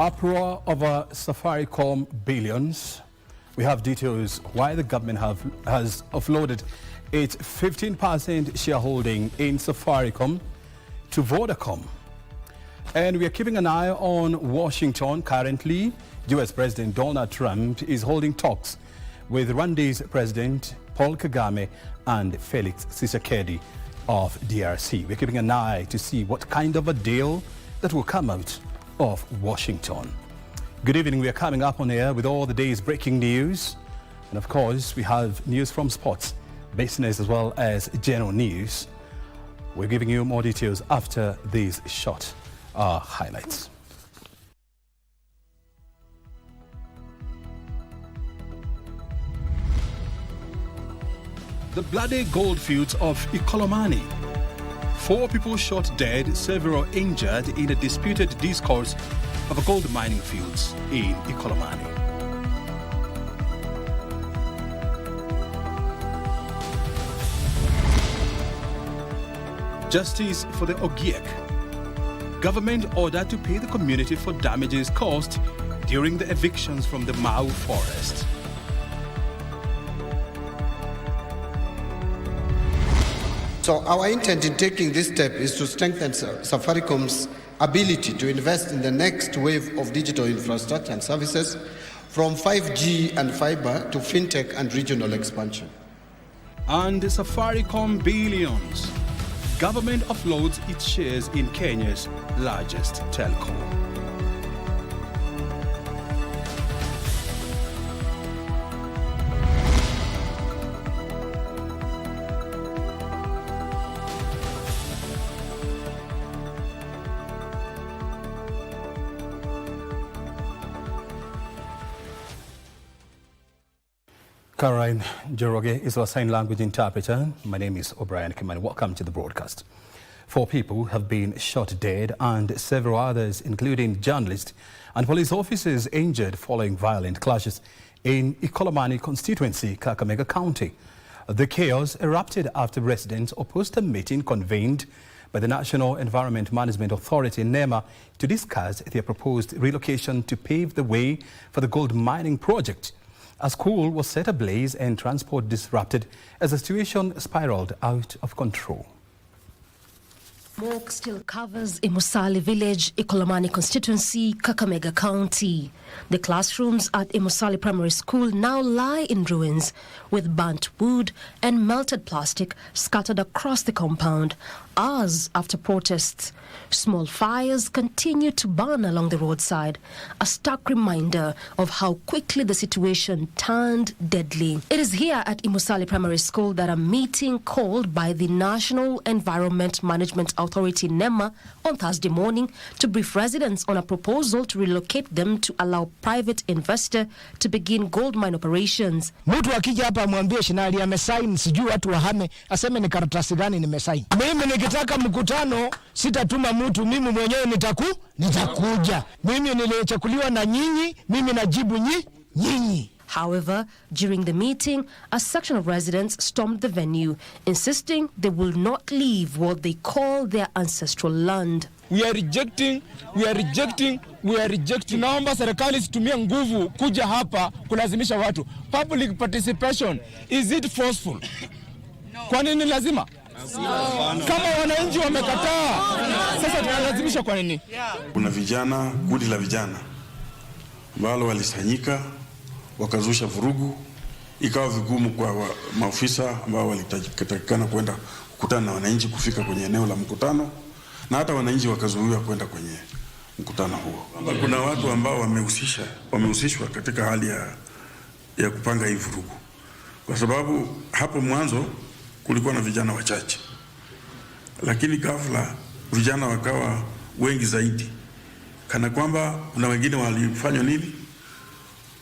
Uproar over Safaricom billions. We have details why the government has offloaded its 15% shareholding in Safaricom to Vodacom. And we are keeping an eye on Washington. Currently, US President Donald Trump is holding talks with Rwanda's President Paul Kagame and Felix Tshisekedi of DRC. We're keeping an eye to see what kind of a deal that will come out of Washington. Good evening. We are coming up on air with all the day's breaking news. And of course, we have news from sports, business, as well as general news. We're giving you more details after these short highlights. The bloody goldfields of Ekolomani. 4 people shot dead, several injured in a disputed discourse of gold mining fields in Ekolomani. Justice for the Ogiek. Government ordered to pay the community for damages caused during the evictions from the Mau forest. So our intent in taking this step is to strengthen Safaricom's ability to invest in the next wave of digital infrastructure and services, from 5G and fiber to fintech and regional expansion. And Safaricom billions. Government offloads its shares in Kenya's largest telco. Caroline Joroge is our sign language interpreter. My name is Kimani. Welcome to the broadcast. 4 people have been shot dead and several others, including journalists and police officers, injured following violent clashes in Ekolomani constituency, Kakamega County. The chaos erupted after residents opposed a meeting convened by the National Environment Management Authority, NEMA, to discuss their proposed relocation to pave the way for the gold mining project. A school was set ablaze and transport disrupted as the situation spiraled out of control. Smoke still covers Imusali village, Ekolomani constituency, Kakamega County. The classrooms at Imusali Primary School now lie in ruins, with burnt wood and melted plastic scattered across the compound, hours after protests. Small fires continue to burn along the roadside, a stark reminder of how quickly the situation turned deadly. It is here at Imusali Primary School that a meeting called by the National Environment Management Authority, NEMA, on Thursday morning to brief residents on a proposal to relocate them to allow private investor to begin gold mine operations. Mtu akija hapa mwambie shinali amesign, sijui watu wahame, aseme ni karatasi gani nimesign. Mimi nikitaka mkutano sitatuma mtu, mimi mwenyewe nitakuja. Mimi nilichakuliwa na nyinyi, mimi najibu nyinyi. However, during the meeting, a section of residents stormed the venue, insisting they will not leave what they call their ancestral land. We are rejecting. Tunaomba serikali situmie nguvu kuja hapa kulazimisha watu. Public participation, is it forceful? Kwa nini lazima? Kama wananchi wamekataa, sasa tunalazimisha kwa nini? Kuna vijana, kundi la vijana ambao walisanyika wakazusha vurugu, ikawa vigumu kwa maafisa ambao walitakikana kwenda kukutana na wananchi kufika kwenye eneo la mkutano, na hata wananchi wakazuiwa kwenda kwenye mkutano huo. Kuna watu ambao wamehusishwa katika hali ya kupanga hii vurugu, kwa sababu hapo mwanzo kulikuwa na vijana wachache, lakini ghafla vijana wakawa wengi zaidi, kana kwamba kuna wengine walifanywa nini,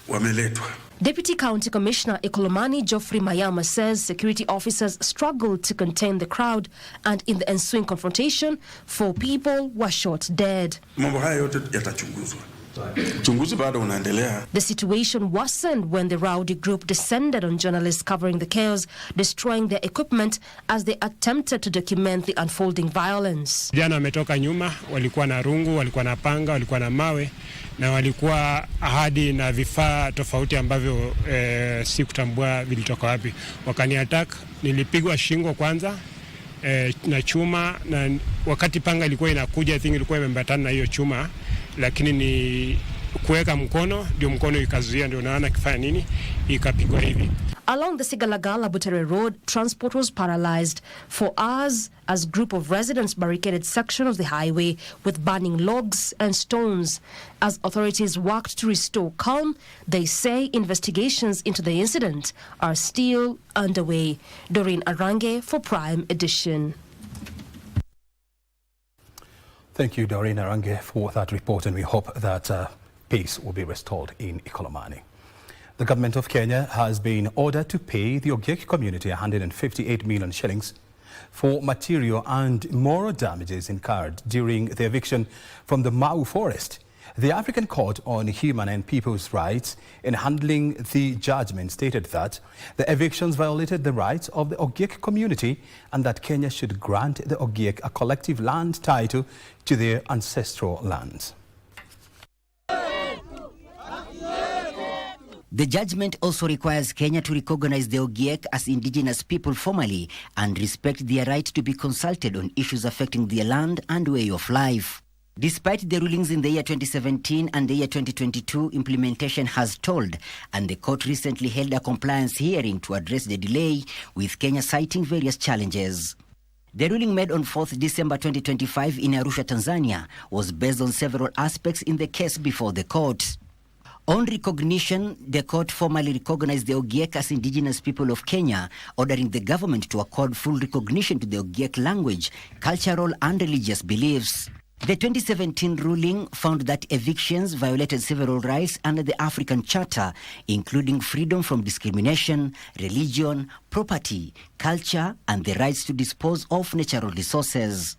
wameletwa. Deputy County Commissioner Ekolomani Geoffrey Mayama says security officers struggled to contain the crowd, and in the ensuing confrontation, 4 people were shot dead. Mambo haya yote yatachunguzwa Uchunguzi bado unaendelea. The situation worsened when the rowdy group descended on journalists covering the chaos, destroying their equipment as they attempted to document the unfolding violence. Vijana wametoka nyuma, walikuwa na rungu, walikuwa na panga, walikuwa na mawe, na walikuwa ahadi na vifaa tofauti ambavyo si kutambua vilitoka wapi. Wakani attack, nilipigwa shingo kwanza na chuma, na wakati panga ilikuwa inakuja, I think ilikuwa imembatana na hiyo chuma, lakini ni kuweka mkono, ndio mkono ikazuia, ndio naona kifanya nini, ikapigwa hivi. Along the Sigalagala-Butere Road, transport was paralyzed for hours as group of residents barricaded section of the highway with burning logs and stones. As authorities worked to restore calm, they say investigations into the incident are still underway. Doreen Arange for Prime Edition. Thank you, Doreen Arange, for that report, and we hope that peace will be restored in Ekolomani. The government of Kenya has been ordered to pay the Ogiek community 158 million shillings for material and moral damages incurred during the eviction from the Mau forest. The African Court on Human and People's Rights, in handling the judgment, stated that the evictions violated the rights of the Ogiek community and that Kenya should grant the Ogiek a collective land title to their ancestral lands. The judgment also requires Kenya to recognize the Ogiek as indigenous people formally and respect their right to be consulted on issues affecting their land and way of life. Despite the rulings in the year 2017 and the year 2022, implementation has stalled, and the court recently held a compliance hearing to address the delay, with Kenya citing various challenges. The ruling made on 4th December 2025 in Arusha, Tanzania, was based on several aspects in the case before the court. On recognition, the court formally recognized the Ogiek as indigenous people of Kenya, ordering the government to accord full recognition to the Ogiek language, cultural and religious beliefs. The 2017 ruling found that evictions violated several rights under the African Charter, including freedom from discrimination, religion, property, culture, and the rights to dispose of natural resources.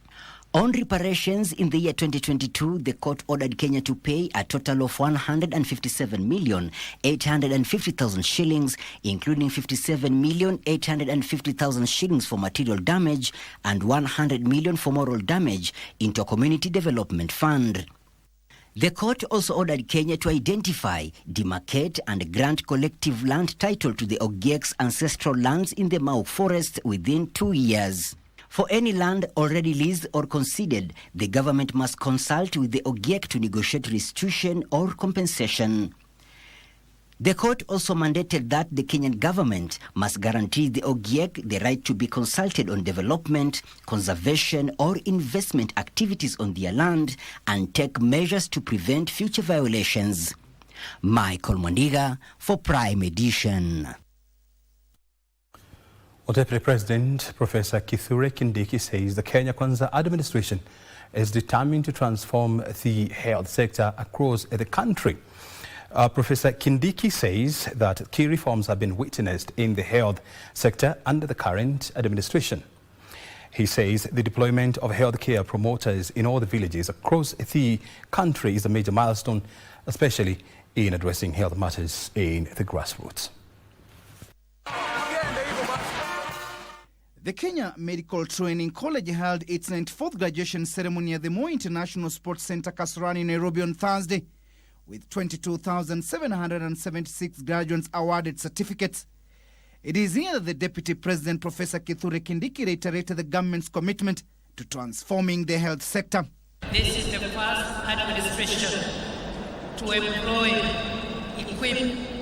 On reparations, in the year 2022, the court ordered Kenya to pay a total of 157,850,000 shillings, including 57,850,000 shillings for material damage and 100 million for moral damage, into a community development fund. The court also ordered Kenya to identify, demarcate, and grant collective land title to the Ogiek's ancestral lands in the Mau forest within 2 years. For any land already leased or conceded, the government must consult with the Ogiek to negotiate restitution or compensation. The court also mandated that the Kenyan government must guarantee the Ogiek the right to be consulted on development, conservation, or investment activities on their land and take measures to prevent future violations. Michael Mondiga for Prime Edition. Well, Deputy President Professor Kithure Kindiki says the Kenya Kwanza administration is determined to transform the health sector across the country. Professor Kindiki says that key reforms have been witnessed in the health sector under the current administration. He says the deployment of healthcare promoters in all the villages across the country is a major milestone, especially in addressing health matters in the grassroots. The Kenya Medical Training College held its 94th graduation ceremony at the Moi International Sports Center, Kasarani, Nairobi on Thursday, with 22,776 graduates awarded certificates. It is here that the Deputy President, Professor Kithure Kindiki, reiterated the government's commitment to transforming the health sector. This is the first administration to employ, equip,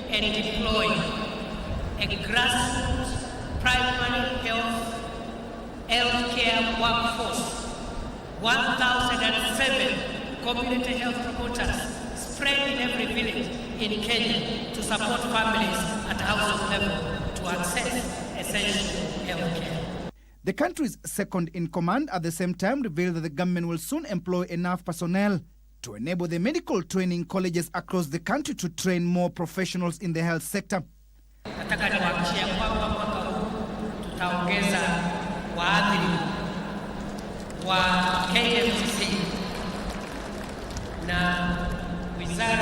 and deploy a grassroots primary healthcare workforce, 1,007 community health promoters spread in every village in Kenya to support families at household level to access essential healthcare. The country's second in command at the same time revealed that the government will soon employ enough personnel to enable the medical training colleges across the country to train more professionals in the health sector. Nataka niwahakikishie kwamba mwaka huu tutaongeza waadhiri wa KMTC na wizara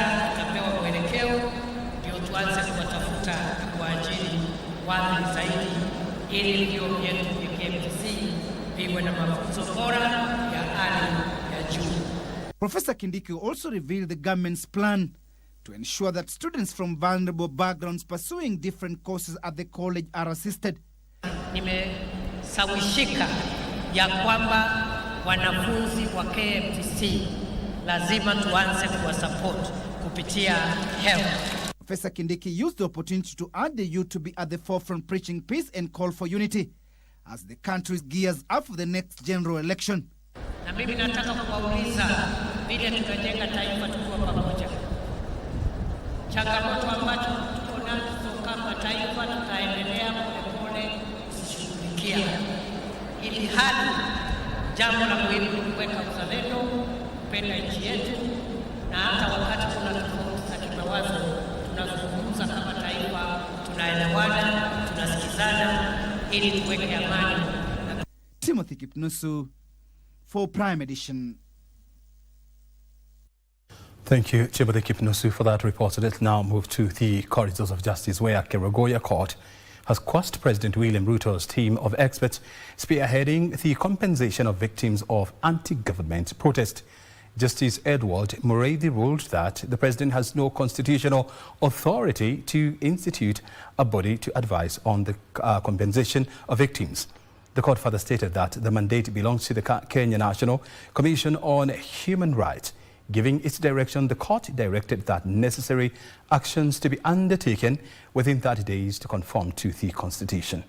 viwe na mafunzo bora ya hali ya juu. Professor Kindiki also revealed the government's plan to ensure that students from vulnerable backgrounds pursuing different courses at the college are assisted. Nimesawishika ya kwamba wanafunzi wa KMTC lazima tuanze kuwa support kupitia health. Professor Kindiki used the opportunity to urge the youth to be at the forefront preaching peace and call for unity as the country gears up for the next general election. Na mimi nataka kuwauliza vile tutajenga taifa tukiwa pamoja. Changamoto ambazo tuko nazo kama taifa tutaendelea polepole kushughulikia. Ili hali jambo la muhimu ni kuweka uzalendo, kupenda nchi yetu, na hata wakati kuna tofauti za kimawazo tunazungumza kama taifa, tunaelewana, tunasikizana ili tuweke amani. Timothy Kipnusu for Prime Edition. Thank you, Chibode Kipnusu, for that report. So let's now move to the corridors of justice, where Kerugoya Court has quashed President William Ruto's team of experts spearheading the compensation of victims of anti-government protest. Justice Edward Murady ruled that the president has no constitutional authority to institute a body to advise on the compensation of victims. The court further stated that the mandate belongs to the Kenya National Commission on Human Rights. Giving its direction, the court directed that necessary actions to be undertaken within 30 days to conform to the Constitution.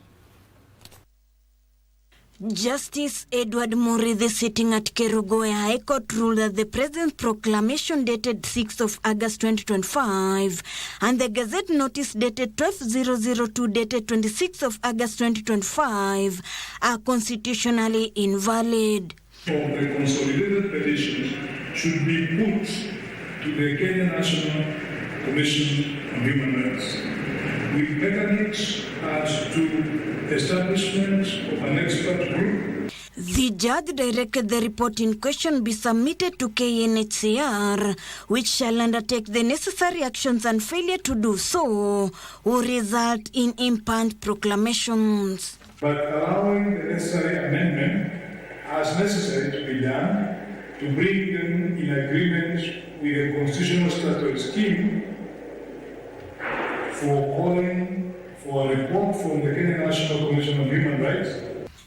Justice Edward Muridi, sitting at Kerugoya High Court, ruled that the President's proclamation dated 6th of August 2025 and the Gazette notice dated 12/002 dated 26th of August 2025 are constitutionally invalid. Of the consolidated petitions should be put to the Kenya National Commission on Human Rights with mechanics as to establishment of an expert group. The judge directed the report in question be submitted to KNHCR, which shall undertake the necessary actions, and failure to do so will result in impugned proclamations. But allowing the necessary amendment as necessary to be done to bring them in agreement with the constitutional statutory scheme for calling for a report from the Kenya National Commission on Human Rights.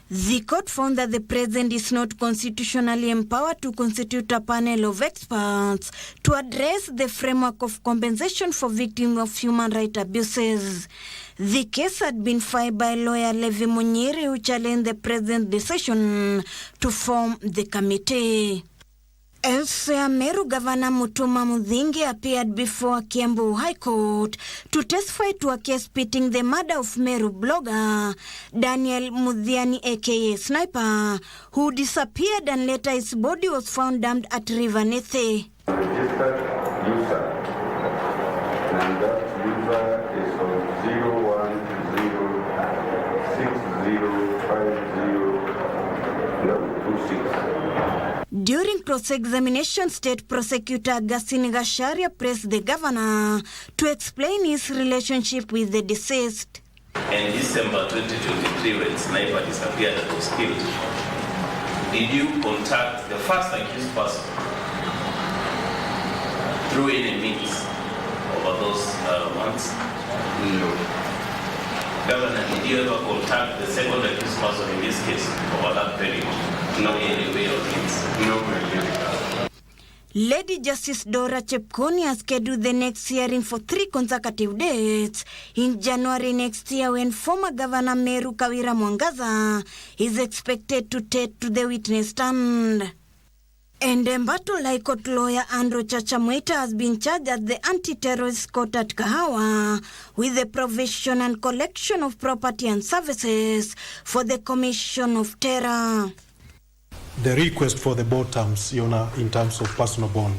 The court found that the president is not constitutionally empowered to constitute a panel of experts to address the framework of compensation for victims of human rights abuses. The case had been filed by lawyer Levi Munyiri, who challenged the president's decision to form the committee. Elsewhere, Meru Governor Mutuma Muthingi appeared before Kiambu High Court to testify to a case pitting the murder of Meru blogger Daniel Mudhiani aka Sniper, who disappeared and later his body was found dumped at River Nethe. Registered user, and that user is on 010605026. During cross-examination, State Prosecutor Augustine Gasharia pressed the governor to explain his relationship with the deceased. In December 2023, when Sniper disappeared and was killed, did you contact the first accused person through any means over those months? No. Governor, did you ever contact the second accused person in this case over that period? No, any way or means? No. Lady Justice Dora Chepkoni has scheduled the next hearing for 3 consecutive dates in January next year, when former Governor Meru Kawira Mwangaza is expected to take to the witness stand. And Embattle High Court lawyer Andrew Chachamwita has been charged at the anti-terrorist court at Kahawa with the provision and collection of property and services for the commission of terror. The request for the board terms, in terms of personal bond,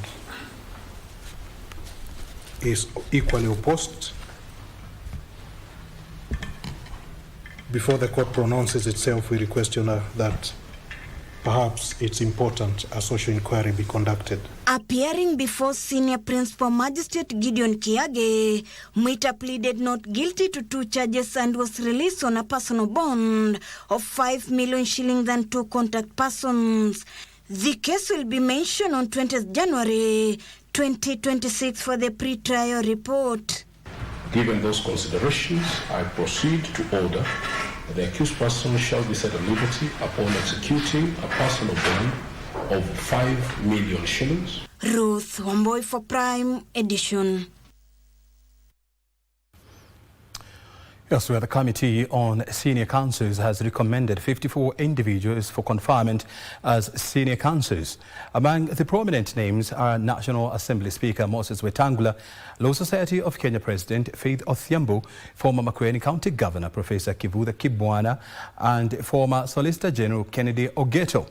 is equally opposed. Before the court pronounces itself, we request, that perhaps it's important a social inquiry be conducted. Appearing before Senior Principal Magistrate Gideon Kiage, Mwita pleaded not guilty to 2 charges and was released on a personal bond of 5 million shillings and 2 contact persons. The case will be mentioned on 20th January 2026 for the pre-trial report. Given those considerations, I proceed to order that the accused person shall be set at liberty upon executing a personal bond of 5 million shillings. Ruth Wamboy for Prime Edition. Yes, where the Committee on Senior Counsels has recommended 54 individuals for conferment as senior counsels. Among the prominent names are National Assembly Speaker Moses Wetangula, Law Society of Kenya President Faith Othiambo, former Makueni County Governor Professor Kivutha Kibwana, and former Solicitor General Kennedy Ogeto.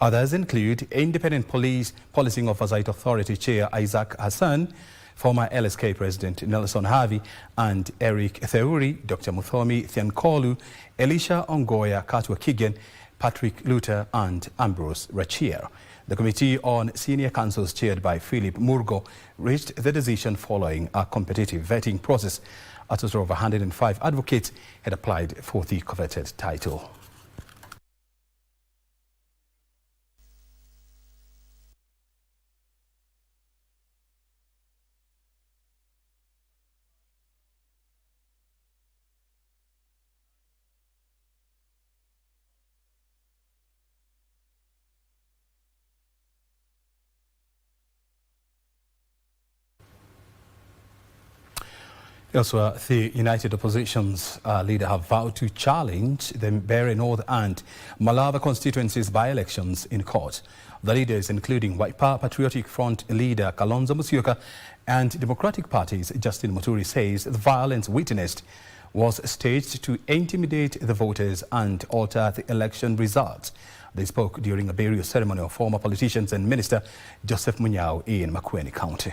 Others include Independent Police Policing Oversight Authority Chair Isaac Hassan, former LSK President Nelson Harvey, and Eric Theuri, Dr. Muthomi Thiankolu, Elisha Ongoya Katwa Kigen, Patrick Luther, and Ambrose Rachier. The Committee on Senior Counsels, chaired by Philip Murgo, reached the decision following a competitive vetting process. A total of 105 advocates had applied for the coveted title. Also, the United Opposition's leader have vowed to challenge the Mbeere North and Malava constituencies by-elections in court. The leaders, including Wiper Patriotic Front leader Kalonzo Musyoka and Democratic Party's Justin Muturi, says the violence witnessed was staged to intimidate the voters and alter the election results. They spoke during a burial ceremony of former politicians and Minister Joseph Munyao in Makueni County.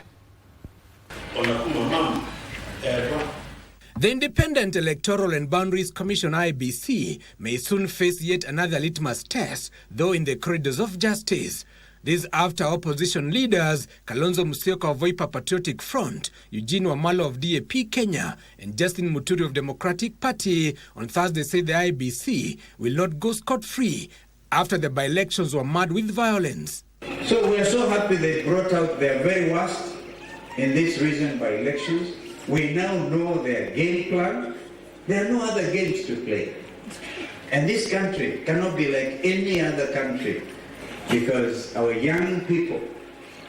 The Independent Electoral and Boundaries Commission (IBC) may soon face yet another litmus test, though in the corridors of justice. This after opposition leaders Kalonzo Musyoka of Wiper Patriotic Front, Eugene Wamalwa of DAP Kenya, and Justin Muturi of Democratic Party on Thursday said the IBC will not go scot-free after the by-elections were marred with violence. So we are so happy they brought out their very worst in this recent by-elections. We now know their game plan. There are no other games to play. And this country cannot be like any other country because our young people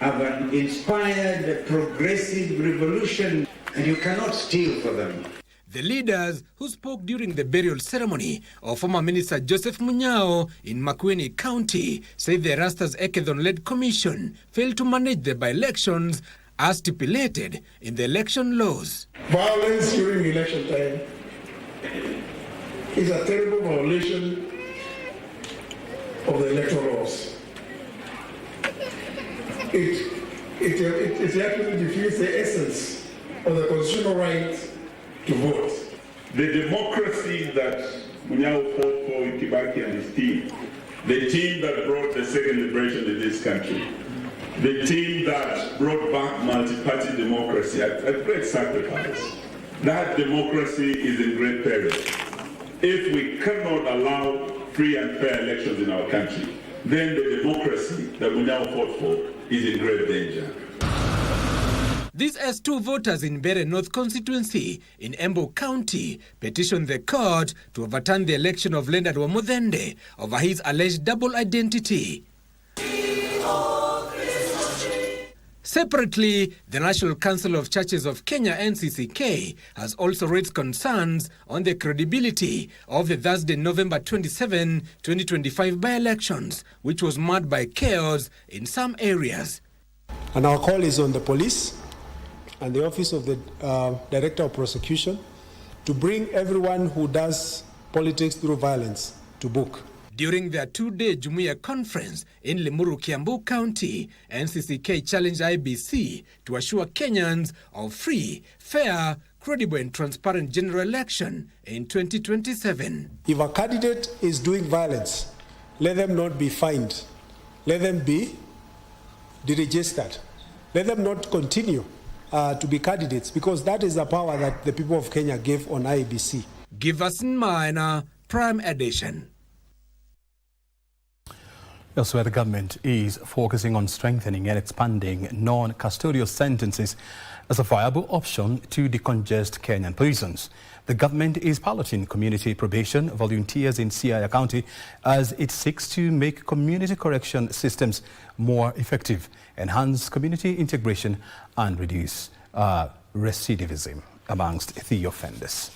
have an inspired, progressive revolution, and you cannot steal for them. The leaders who spoke during the burial ceremony of former Minister Joseph Munyao in Makueni County said the Rastas Ekethon-led commission failed to manage the by-elections as stipulated in the election laws. Violence during election time is a terrible violation of the electoral laws. It actually defeats the essence of the constitutional right to vote. The democracy that Munyao fought for in Kibaki and his team, the team that brought the second liberation in this country, the team that brought back multi-party democracy at great sacrifice. That democracy is in great peril. If we cannot allow free and fair elections in our country, then the democracy that we now fought for is in great danger. These S2 voters in Mbeere North constituency in Embu County petitioned the court to overturn the election of Leonard Wamuthende over his alleged double identity. Separately, the National Council of Churches of Kenya, NCCK, has also raised concerns on the credibility of the Thursday, November 27, 2025 by-elections, which was marred by chaos in some areas. And our call is on the police and the Office of the Director of Prosecution to bring everyone who does politics through violence to book. During their two-day Jumuiya conference in Limuru, Kiambu County, NCCK challenged IBC to assure Kenyans of free, fair, credible and transparent general election in 2027. If a candidate is doing violence, let them not be fined. Let them be deregistered. Let them not continue to be candidates, because that is the power that the people of Kenya gave on IEBC. Giverson Minor, Prime Edition. Elsewhere, the government is focusing on strengthening and expanding non-custodial sentences as a viable option to decongest Kenyan prisons. The government is piloting community probation volunteers in Siaya County as it seeks to make community correction systems more effective, enhance community integration and reduce recidivism amongst the offenders.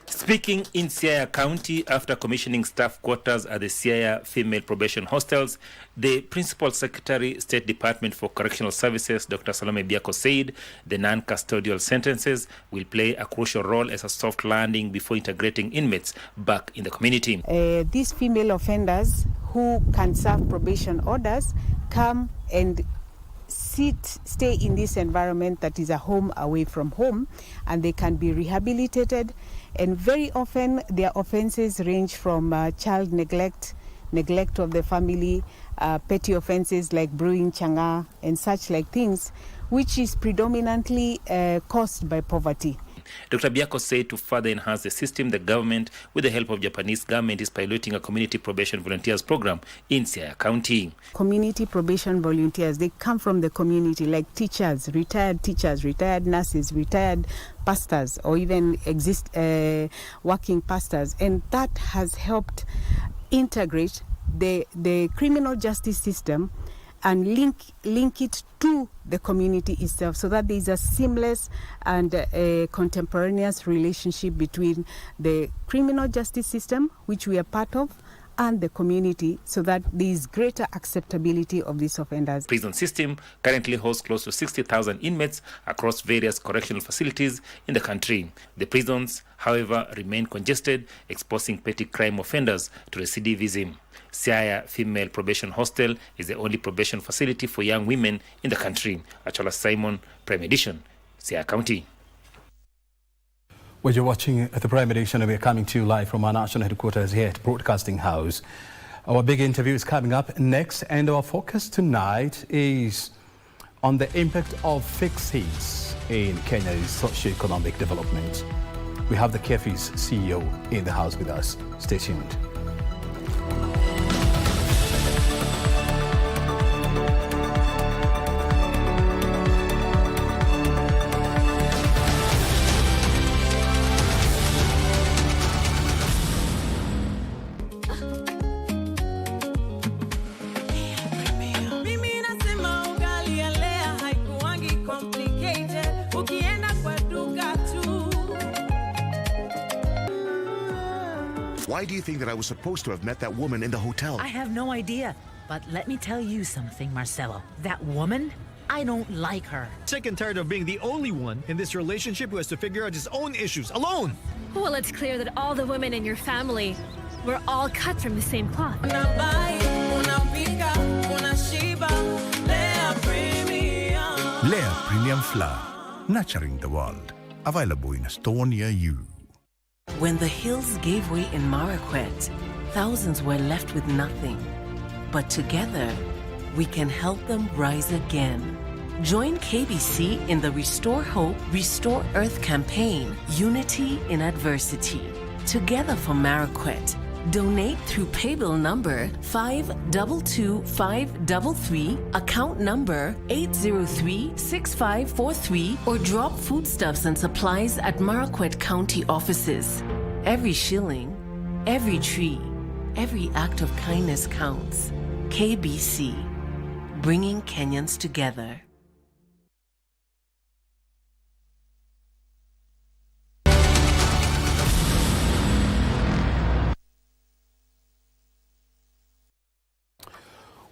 Speaking in Siaya County after commissioning staff quarters at the Siaya Female Probation Hostels, the Principal Secretary, State Department for Correctional Services, Dr. Salome Biako, said the non-custodial sentences will play a crucial role as a soft landing before integrating inmates back in the community. These female offenders who can serve probation orders come and stay in this environment that is a home away from home, and they can be rehabilitated. And very often their offenses range from child neglect of the family, petty offenses like brewing changa and such like things, which is predominantly caused by poverty. Dr. Biako said to further enhance the system, the government, with the help of Japanese government, is piloting a community probation volunteers program in Siaya County. Community probation volunteers, they come from the community, like teachers, retired nurses, retired pastors, or even working pastors. And that has helped integrate the criminal justice system and link it to the community itself, so that there is a seamless and a contemporaneous relationship between the criminal justice system, which we are part of, and the community, so that there is greater acceptability of these offenders. Prison system currently hosts close to 60,000 inmates across various correctional facilities in the country. The prisons, however, remain congested, exposing petty crime offenders to recidivism. Siaya Female Probation Hostel is the only probation facility for young women in the country. Achola Simon, Prime Edition, Siaya County. Well, you're watching the Prime Edition, and we're coming to you live from our national headquarters here at Broadcasting House. Our big interview is coming up next, and our focus tonight is on the impact of fixed seats in Kenya's socioeconomic development. We have the KEFI's CEO in the house with us. Stay tuned. Why do you think that I was supposed to have met that woman in the hotel? I have no idea. But let me tell you something, Marcelo. That woman, I don't like her. Sick and tired of being the only one in this relationship who has to figure out his own issues alone. Well, it's clear that all the women in your family were all cut from the same cloth. Lea Premium Flour, nurturing the world. Available in a store near you. When the hills gave way in Marakwet, thousands were left with nothing. But together, we can help them rise again. Join KBC in the Restore Hope, Restore Earth campaign, Unity in Adversity. Together for Marakwet. Donate through paybill number 522533, account number 8036543, or drop foodstuffs and supplies at Marakwet County offices. Every shilling, every tree, every act of kindness counts. KBC, bringing Kenyans together.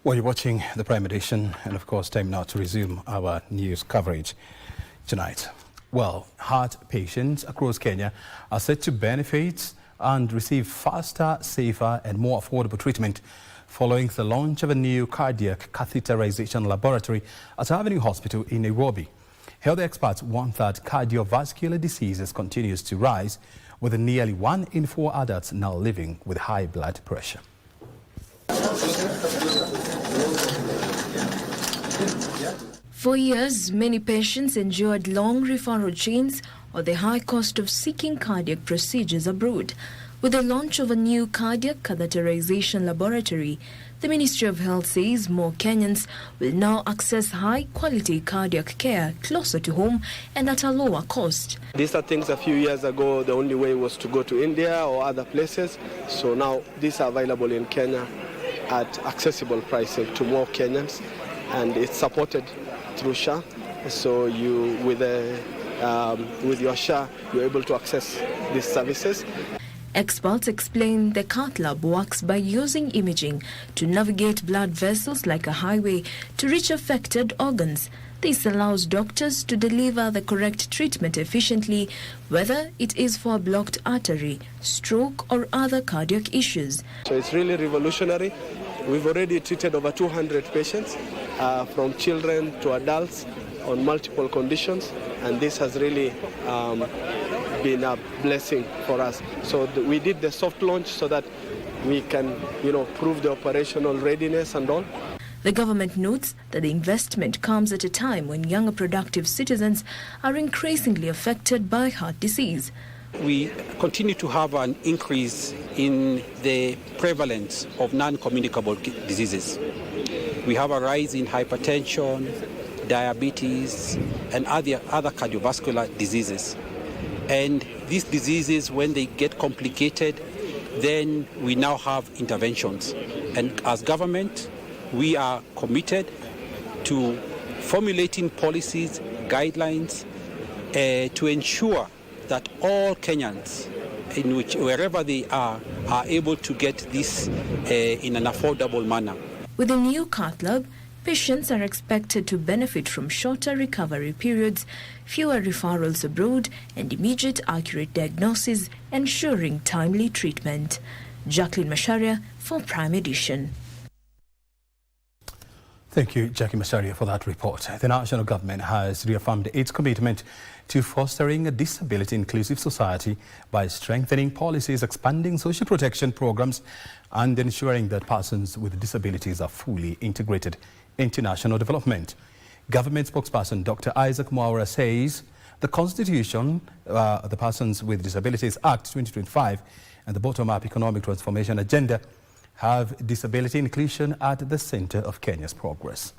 Well, you're watching the Prime Edition, and of course, time now to resume our news coverage tonight. Well, heart patients across Kenya are set to benefit and receive faster, safer, and more affordable treatment following the launch of a new cardiac catheterization laboratory at Avenue Hospital in Nairobi. Health experts want that cardiovascular diseases continues to rise with nearly 1 in 4 adults now living with high blood pressure. For years, many patients endured long referral chains or the high cost of seeking cardiac procedures abroad. With the launch of a new cardiac catheterization laboratory, the Ministry of Health says more Kenyans will now access high-quality cardiac care closer to home and at a lower cost. These are things a few years ago, the only way was to go to India or other places. So now these are available in Kenya at accessible pricing to more Kenyans, and it's supported through SHA. So you, with your SHA, you're able to access these services. Experts explain the cath lab works by using imaging to navigate blood vessels like a highway to reach affected organs. This allows doctors to deliver the correct treatment efficiently, whether it is for a blocked artery, stroke, or other cardiac issues. So it's really revolutionary. We've already treated over 200 patients, from children to adults, on multiple conditions, and this has really been a blessing for us. So we did the soft launch so that we can, prove the operational readiness and all. The government notes that the investment comes at a time when younger productive citizens are increasingly affected by heart disease. We continue to have an increase in the prevalence of non-communicable diseases. We have a rise in hypertension, diabetes, and other cardiovascular diseases. And these diseases, when they get complicated, then we now have interventions. And as government, we are committed to formulating policies, guidelines, to ensure that all Kenyans, wherever they are able to get this in an affordable manner. With the new cath lab, patients are expected to benefit from shorter recovery periods, fewer referrals abroad, and immediate accurate diagnosis, ensuring timely treatment. Jacqueline Masharia for Prime Edition. Thank you, Jackie Masharia, for that report. The national government has reaffirmed its commitment to fostering a disability-inclusive society by strengthening policies, expanding social protection programs, and ensuring that persons with disabilities are fully integrated into national development. Government spokesperson Dr. Isaac Mwaura says the Constitution, the Persons with Disabilities Act 2025, and the bottom-up economic transformation agenda have disability inclusion at the center of Kenya's progress.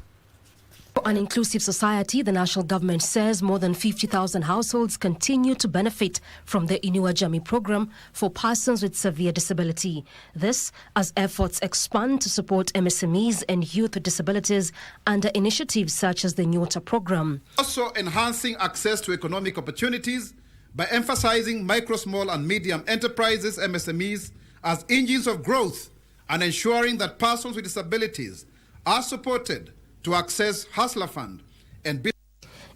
For an inclusive society, the national government says more than 50,000 households continue to benefit from the Inua Jamii program for persons with severe disability. This as efforts expand to support MSMEs and youth with disabilities under initiatives such as the Nyota program. Also enhancing access to economic opportunities by emphasizing micro, small and medium enterprises, MSMEs, as engines of growth, and ensuring that persons with disabilities are supported to access Hustler Fund and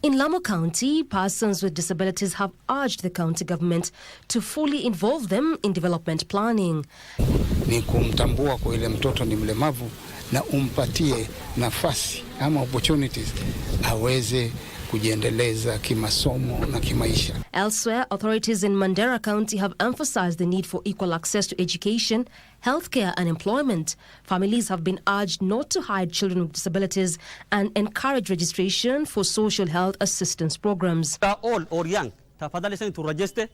In Lamu County, persons with disabilities have urged the county government to fully involve them in development planning. Ni kumtambua kwa ile mtoto ni mlemavu na umpatie nafasi ama opportunities aweze kujiendeleza kimasomo na kimaisha. Elsewhere, authorities in Mandera County have emphasized the need for equal access to education, healthcare and employment. Families have been urged not to hide children with disabilities and encourage registration for social health assistance programs. Old or young, tafadhali sana to register.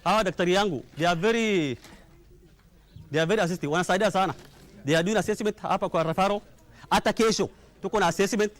Hawa daktari yangu, they are very assistive. Wanasaidia sana. They are doing assessment hapa kwa referral. Hata kesho tuko na assessment.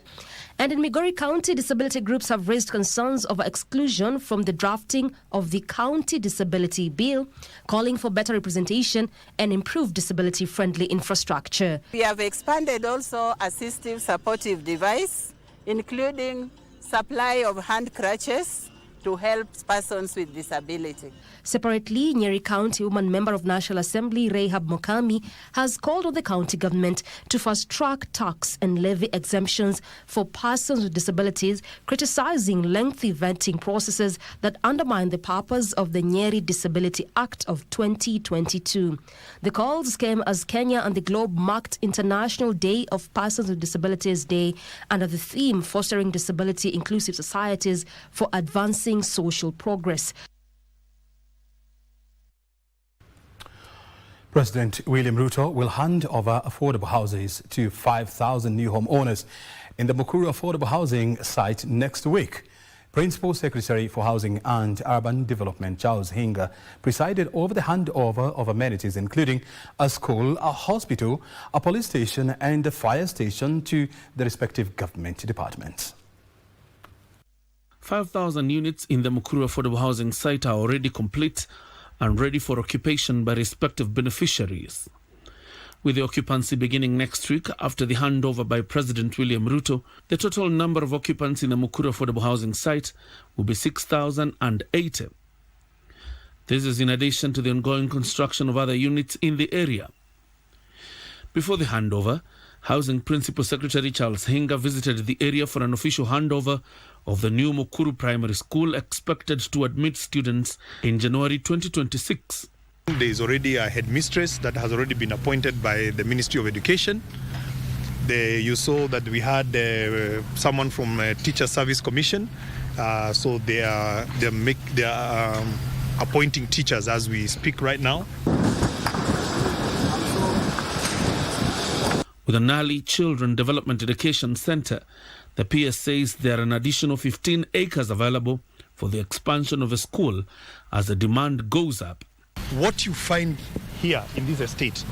And in Migori County, disability groups have raised concerns over exclusion from the drafting of the County Disability Bill, calling for better representation and improved disability-friendly infrastructure. We have expanded also assistive supportive device, including supply of hand crutches to help persons with disability. Separately, Nyeri County woman member of National Assembly Rahab Mokami has called on the county government to fast-track tax and levy exemptions for persons with disabilities, criticizing lengthy vetting processes that undermine the purpose of the Nyeri Disability Act of 2022. The calls came as Kenya and the globe marked International Day of Persons with Disabilities Day under the theme Fostering Disability-Inclusive Societies for Advancing Social Progress. President William Ruto will hand over affordable houses to 5,000 new homeowners in the Mukuru affordable housing site next week. Principal Secretary for Housing and Urban Development Charles Hinga presided over the handover of amenities including a school, a hospital, a police station and a fire station to the respective government departments. 5,000 units in the Mukuru affordable housing site are already complete and ready for occupation by respective beneficiaries. With the occupancy beginning next week after the handover by President William Ruto, the total number of occupants in the Mukuru affordable housing site will be 6,080. This is in addition to the ongoing construction of other units in the area. Before the handover, Housing Principal Secretary Charles Hinga visited the area for an official handover of the new Mukuru Primary School expected to admit students in January 2026. There is already a headmistress that has already been appointed by the Ministry of Education. You saw that we had someone from Teacher Service Commission, so they are appointing teachers as we speak right now. With an early children development education centre, the PS says there are an additional 15 acres available for the expansion of a school as the demand goes up. What you find here in this estate,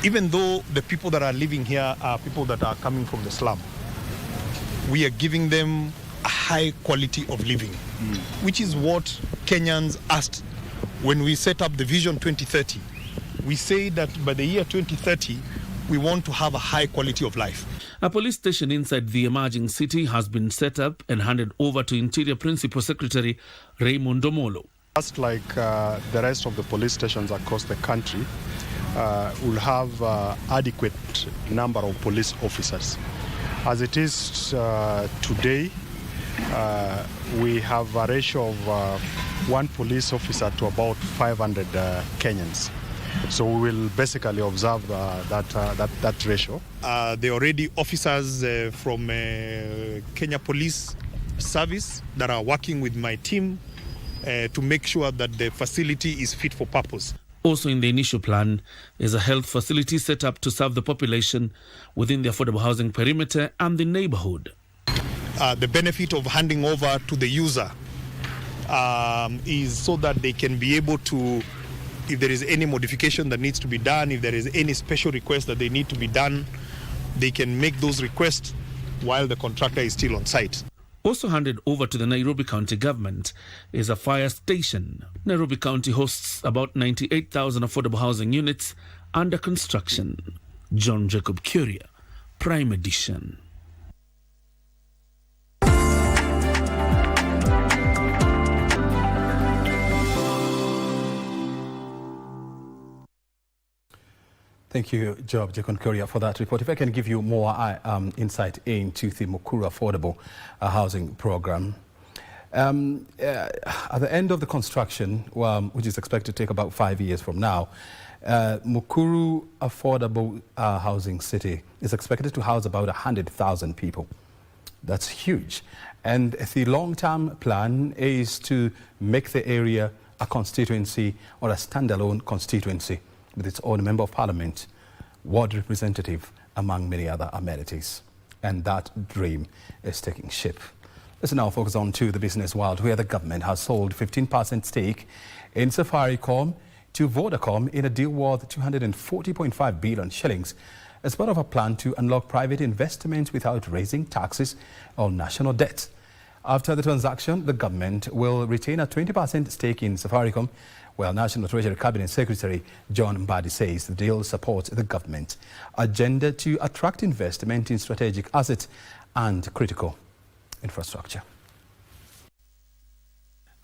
even though the people that are living here are people that are coming from the slum, we are giving them a high quality of living, which is what Kenyans asked when we set up the Vision 2030. We say that by the year 2030, we want to have a high quality of life. A police station inside the emerging city has been set up and handed over to Interior Principal Secretary Raymond Omolo. Just like the rest of the police stations across the country, will have adequate number of police officers. As it is today, we have a ratio of 1 police officer to about 500 Kenyans. So we will basically observe that ratio. There are already officers from Kenya Police Service that are working with my team to make sure that the facility is fit for purpose. Also in the initial plan is a health facility set up to serve the population within the affordable housing perimeter and the neighborhood. The benefit of handing over to the user is so that they can be able to, if there is any modification that needs to be done, if there is any special request that they need to be done, they can make those requests while the contractor is still on site. Also handed over to the Nairobi County government is a fire station. Nairobi County hosts about 98,000 affordable housing units under construction. John Jacob Curia, Prime Edition. Thank you, Job Jacob Curia, for that report. If I can give you more insight into the Mukuru Affordable Housing Program. At the end of the construction, which is expected to take about 5 years from now, Mukuru Affordable Housing City is expected to house about 100,000 people. That's huge. And the long-term plan is to make the area a constituency or a standalone constituency with its own member of parliament, ward representative, among many other amenities. And that dream is taking shape. Let's now focus on to the business world, where the government has sold 15% stake in Safaricom to Vodacom in a deal worth 240.5 billion shillings as part of a plan to unlock private investment without raising taxes on national debt. After the transaction, the government will retain a 20% stake in Safaricom, while National Treasury Cabinet Secretary John Mbadi says the deal supports the government agenda to attract investment in strategic assets and critical infrastructure.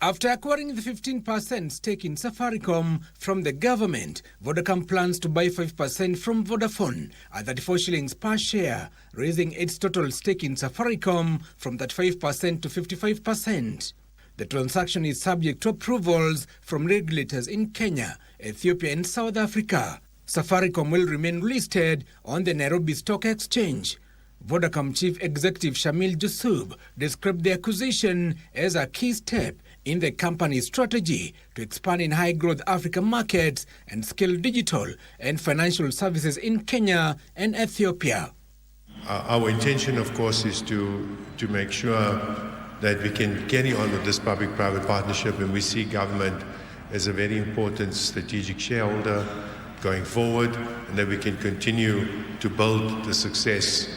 After acquiring the 15% stake in Safaricom from the government, Vodacom plans to buy 5% from Vodafone at 34 shillings per share, raising its total stake in Safaricom from 35% to 55%. The transaction is subject to approvals from regulators in Kenya, Ethiopia and South Africa. Safaricom will remain listed on the Nairobi Stock Exchange. Vodacom Chief Executive Shamil Jusub described the acquisition as a key step in the company's strategy to expand in high-growth African markets and scale digital and financial services in Kenya and Ethiopia. Our intention, of course, is to make sure that we can carry on with this public-private partnership, and we see government as a very important strategic shareholder going forward, and that we can continue to build the success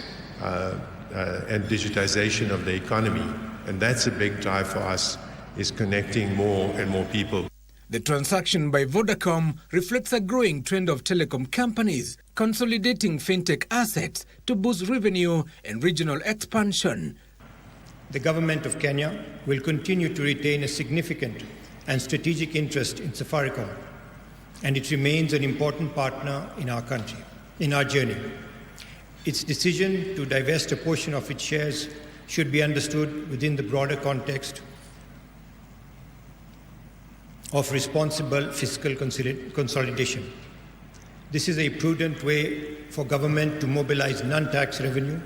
and digitization of the economy. And that's a big drive for us, is connecting more and more people. The transaction by Vodacom reflects a growing trend of telecom companies consolidating fintech assets to boost revenue and regional expansion. The government of Kenya will continue to retain a significant and strategic interest in Safaricom, and it remains an important partner in our country, in our journey. Its decision to divest a portion of its shares should be understood within the broader context of responsible fiscal consolidation. This is a prudent way for government to mobilize non-tax revenue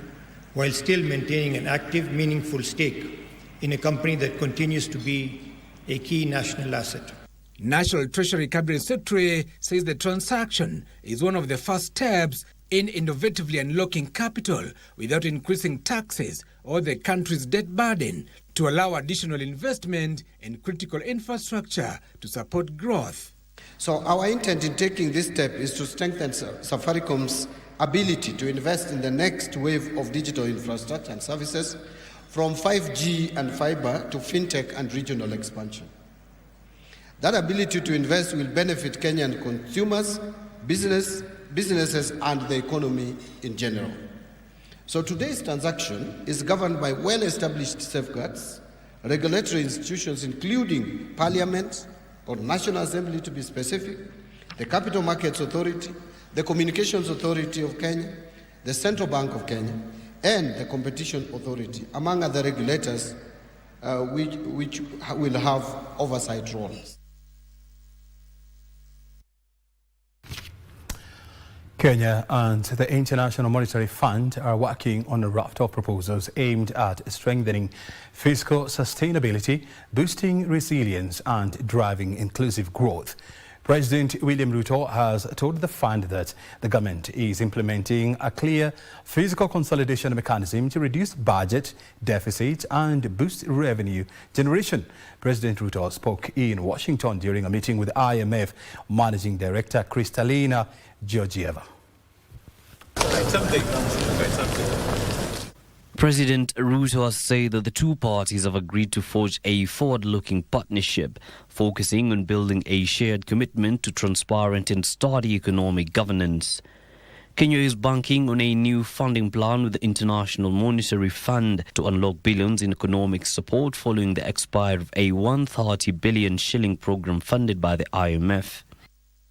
while still maintaining an active, meaningful stake in a company that continues to be a key national asset. National Treasury Cabinet Secretary says the transaction is one of the first steps in innovatively unlocking capital without increasing taxes or the country's debt burden to allow additional investment in critical infrastructure to support growth. So our intent in taking this step is to strengthen Safaricom's ability to invest in the next wave of digital infrastructure and services, from 5G and fiber to fintech and regional expansion. That ability to invest will benefit Kenyan consumers, businesses, and the economy in general. So today's transaction is governed by well-established safeguards, regulatory institutions including Parliament or National Assembly to be specific, the Capital Markets Authority, the Communications Authority of Kenya, the Central Bank of Kenya, and the Competition Authority, among other regulators which will have oversight roles. Kenya and the International Monetary Fund are working on a raft of proposals aimed at strengthening fiscal sustainability, boosting resilience, and driving inclusive growth. President William Ruto has told the fund that the government is implementing a clear fiscal consolidation mechanism to reduce budget deficit and boost revenue generation. President Ruto spoke in Washington during a meeting with IMF Managing Director Kristalina Georgieva. President Ruto has said that the two parties have agreed to forge a forward-looking partnership, focusing on building a shared commitment to transparent and sturdy economic governance. Kenya is banking on a new funding plan with the International Monetary Fund to unlock billions in economic support following the expiry of a 130 billion shilling program funded by the IMF.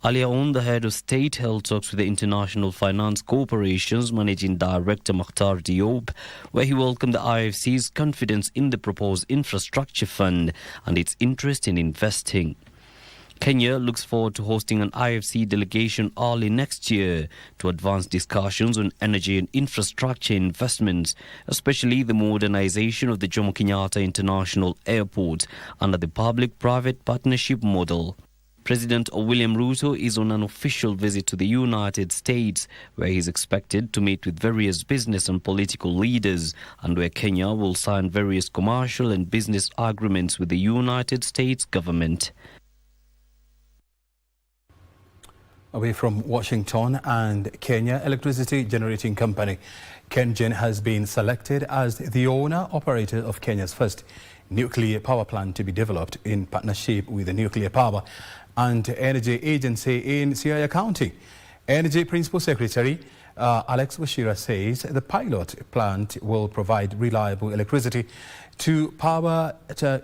Earlier on, the head of state held talks with the International Finance Corporation's Managing Director Makhtar Diop, where he welcomed the IFC's confidence in the proposed infrastructure fund and its interest in investing. Kenya looks forward to hosting an IFC delegation early next year to advance discussions on energy and infrastructure investments, especially the modernization of the Jomo Kenyatta International Airport under the public-private partnership model. President William Ruto is on an official visit to the United States, where he is expected to meet with various business and political leaders, and where Kenya will sign various commercial and business agreements with the United States government. Away from Washington and Kenya, electricity generating company KenGen has been selected as the owner-operator of Kenya's first nuclear power plant to be developed in partnership with the Nuclear Power and Energy Agency in Siaya County. Energy Principal Secretary Alex Wachira says the pilot plant will provide reliable electricity to power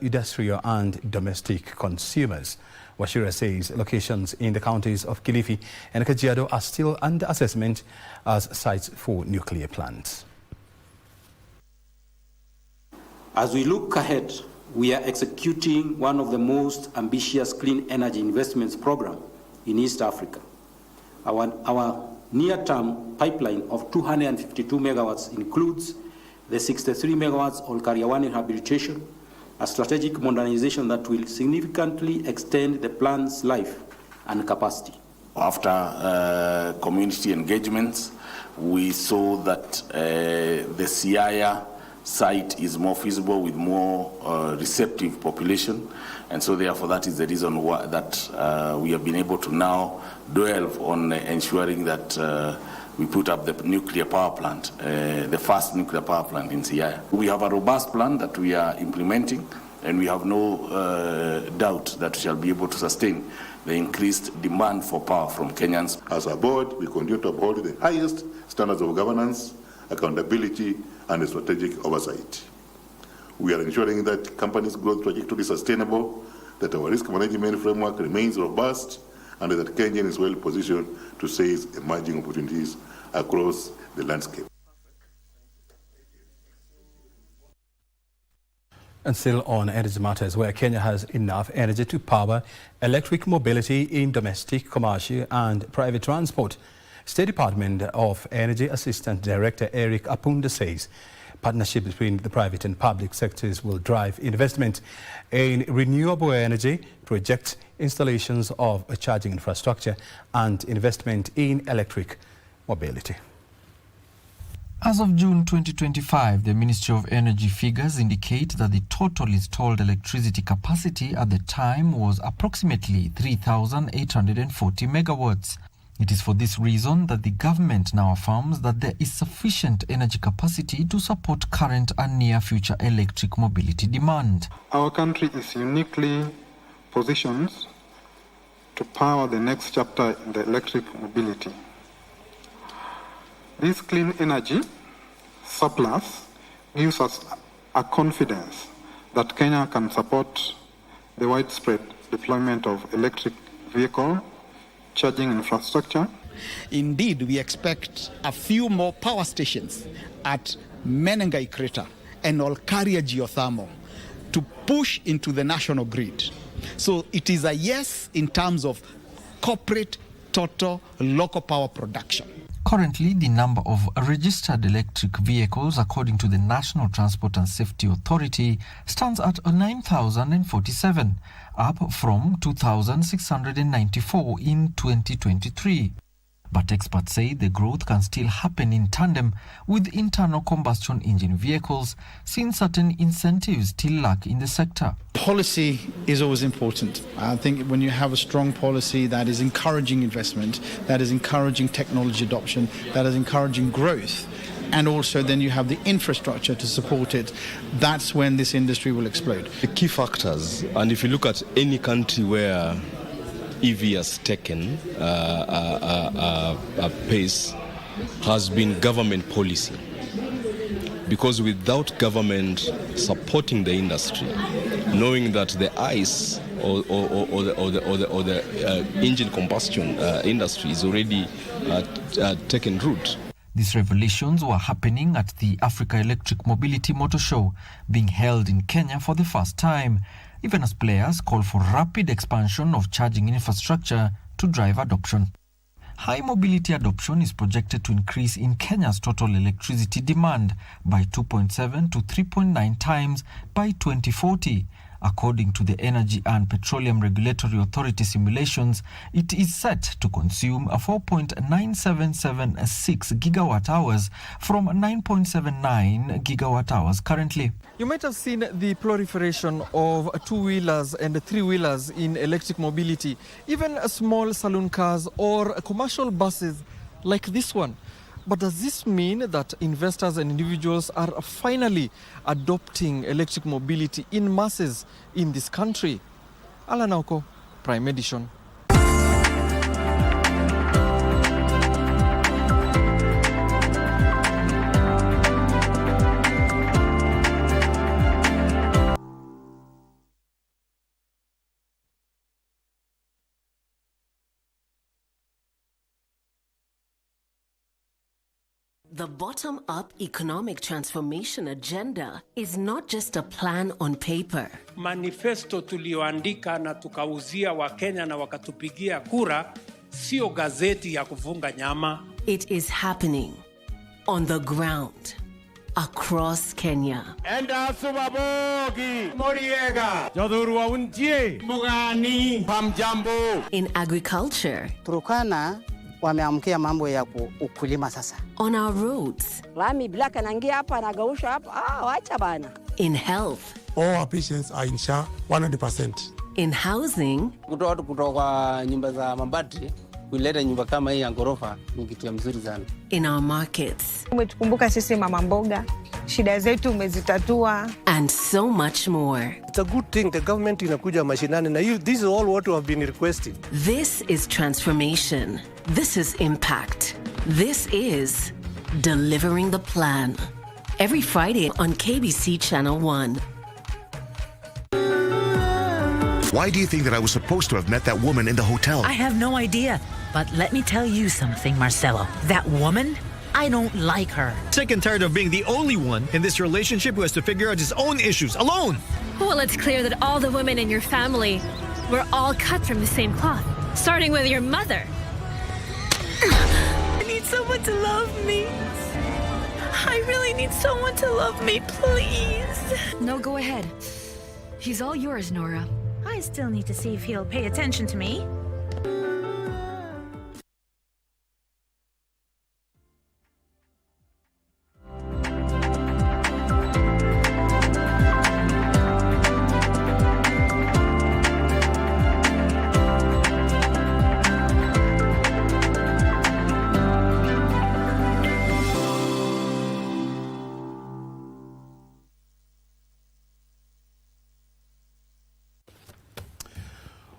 industrial and domestic consumers. Wachira says locations in the counties of Kilifi and Kajiado are still under assessment as sites for nuclear plants. As we look ahead, we are executing one of the most ambitious clean energy investments program in East Africa. Our near-term pipeline of 252 megawatts includes the 63 megawatts Olkaria 1 rehabilitation, a strategic modernization that will significantly extend the plant's life and capacity. After community engagements, we saw that the Siaya site is more feasible with more receptive population, and so therefore that is the reason why that we have been able to now dwell on ensuring that we put up the nuclear power plant, the first nuclear power plant in Siaya. We have a robust plan that we are implementing, and we have no doubt that we shall be able to sustain the increased demand for power from Kenyans. As a board, we continue to uphold the highest standards of governance, accountability, and strategic oversight. We are ensuring that companies' growth trajectory is sustainable, that our risk management framework remains robust, and that Kenya is well positioned to seize emerging opportunities across the landscape. And still on energy matters, where Kenya has enough energy to power electric mobility in domestic, commercial and private transport. State Department of Energy Assistant Director Eric Apunda says partnership between the private and public sectors will drive investment in renewable energy, project installations of a charging infrastructure and investment in electric mobility. As of June 2025, the Ministry of Energy figures indicate that the total installed electricity capacity at the time was approximately 3,840 megawatts. It is for this reason that the government now affirms that there is sufficient energy capacity to support current and near-future electric mobility demand. Our country is uniquely positioned to power the next chapter in the electric mobility. This clean energy surplus gives us a confidence that Kenya can support the widespread deployment of electric vehicle charging infrastructure. Indeed, we expect a few more power stations at Menengai Crater and Olkaria Geothermal to push into the national grid. So it is a yes in terms of corporate total local power production. Currently, the number of registered electric vehicles, according to the National Transport and Safety Authority, stands at 9,047, up from 2,694 in 2023. But experts say the growth can still happen in tandem with internal combustion engine vehicles, since certain incentives still lack in the sector. Policy is always important. I think when you have a strong policy that is encouraging investment, that is encouraging technology adoption, that is encouraging growth, and also then you have the infrastructure to support it, that's when this industry will explode. The key factors, and if you look at any country where EV has taken a pace, has been government policy. Because without government supporting the industry, knowing that the ICE or the engine combustion industry is already taken root. These revelations were happening at the Africa Electric Mobility Motor Show, being held in Kenya for the first time, even as players call for rapid expansion of charging infrastructure to drive adoption. High mobility adoption is projected to increase in Kenya's total electricity demand by 2.7 to 3.9 times by 2040. According to the Energy and Petroleum Regulatory Authority simulations, it is set to consume 4.9776 gigawatt hours from 9.79 gigawatt hours currently. You might have seen the proliferation of two-wheelers and three-wheelers in electric mobility, even small saloon cars or commercial buses like this one. But does this mean that investors and individuals are finally adopting electric mobility in masses in this country? Alan Auko, Prime Edition. The bottom-up economic transformation agenda is not just a plan on paper. Manifesto tulioandika na tukauzia Wakenya na wakatupigia kura, sio gazeti ya kufunga nyama. It is happening on the ground. across Kenya. In agriculture, Turkana wameamkia mambo ya ukulima sasa. On our roads, Lami black anaingia hapa anagausha hapa, wacha bana. In health, all our patients are in SHA 100%. In housing, kutoka nyumba za mabati kuleta nyumba kama hii ya ghorofa ni kitu ya mzuri sana. In our markets, umetukumbuka sisi mama mboga, shida zetu umezitatua, and so much more. It's a good thing the government inakuja mashinani na this is all what we have been requesting. This is transformation. This is impact. This is delivering the plan. Every Friday on KBC Channel 1. Why do you think that I was supposed to have met that woman in the hotel? I have no idea. But let me tell you something, Marcelo. That woman, I don't like her. Sick and tired of being the only one in this relationship who has to figure out his own issues alone. Well, it's clear that all the women in your family were all cut from the same cloth, starting with your mother. I need someone to love me. I really need someone to love me, please. No, go ahead. He's all yours, Nora. I still need to see if he'll pay attention to me.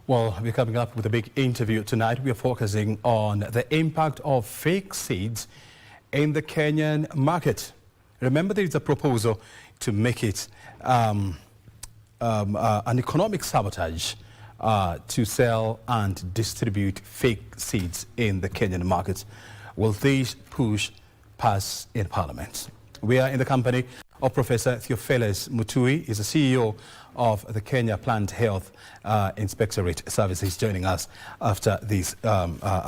Well, we're coming up with a big interview tonight. We are focusing on the impact of fake seeds in the Kenyan market. Remember, there is a proposal to make it an economic sabotage to sell and distribute fake seeds in the Kenyan market. Will this push pass in Parliament? We are in the company of Professor Theophilus Mutui. He's the CEO of the Kenya Plant Health Inspectorate Services, joining us after this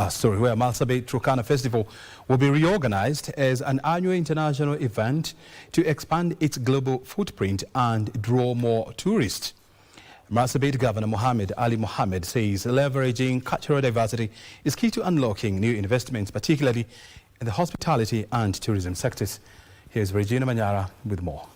story, where Marsabit Turkana Festival will be reorganized as an annual international event to expand its global footprint and draw more tourists. Marsabit Governor Mohammed Ali Mohammed says leveraging cultural diversity is key to unlocking new investments, particularly in the hospitality and tourism sectors. Here's Regina Manyara with more.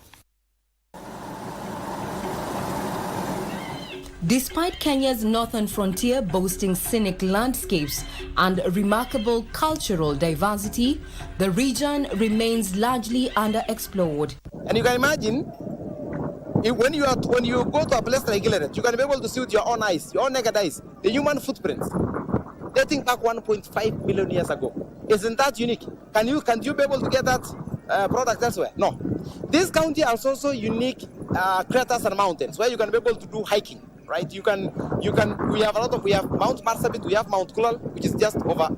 Despite Kenya's northern frontier boasting scenic landscapes and remarkable cultural diversity, the region remains largely underexplored. And you can imagine, when you go to a place like Gileret, you can be able to see with your own eyes, your own naked eyes, the human footprints dating back 1.5 million years ago. Isn't that unique? Can you be able to get that product elsewhere? No. This county has also unique craters and mountains where you can be able to do hiking. Right, we have Mount Marsabit, we have Mount Kulal, which is just over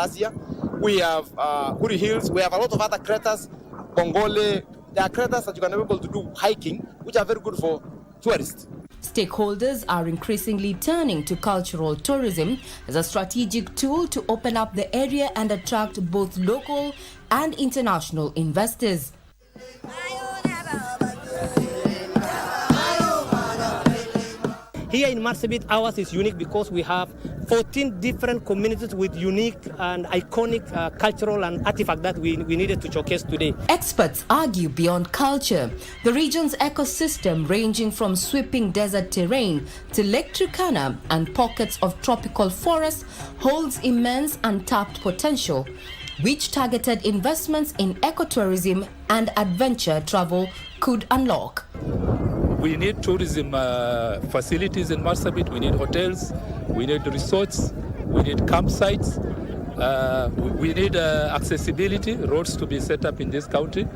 Asia. We have Huri Hills, we have a lot of other craters, Bongole. There are craters that you can be able to do hiking, which are very good for tourists. Stakeholders are increasingly turning to cultural tourism as a strategic tool to open up the area and attract both local and international investors. Here in Marsabit, ours is unique because we have 14 different communities with unique and iconic cultural and artifact that we needed to showcase today. Experts argue beyond culture, the region's ecosystem ranging from sweeping desert terrain to Lake Turkana and pockets of tropical forest holds immense untapped potential, which targeted investments in ecotourism and adventure travel could unlock. We need tourism facilities in Marsabit, we need hotels, we need resorts, we need campsites, we need accessibility, roads to be set up in this county.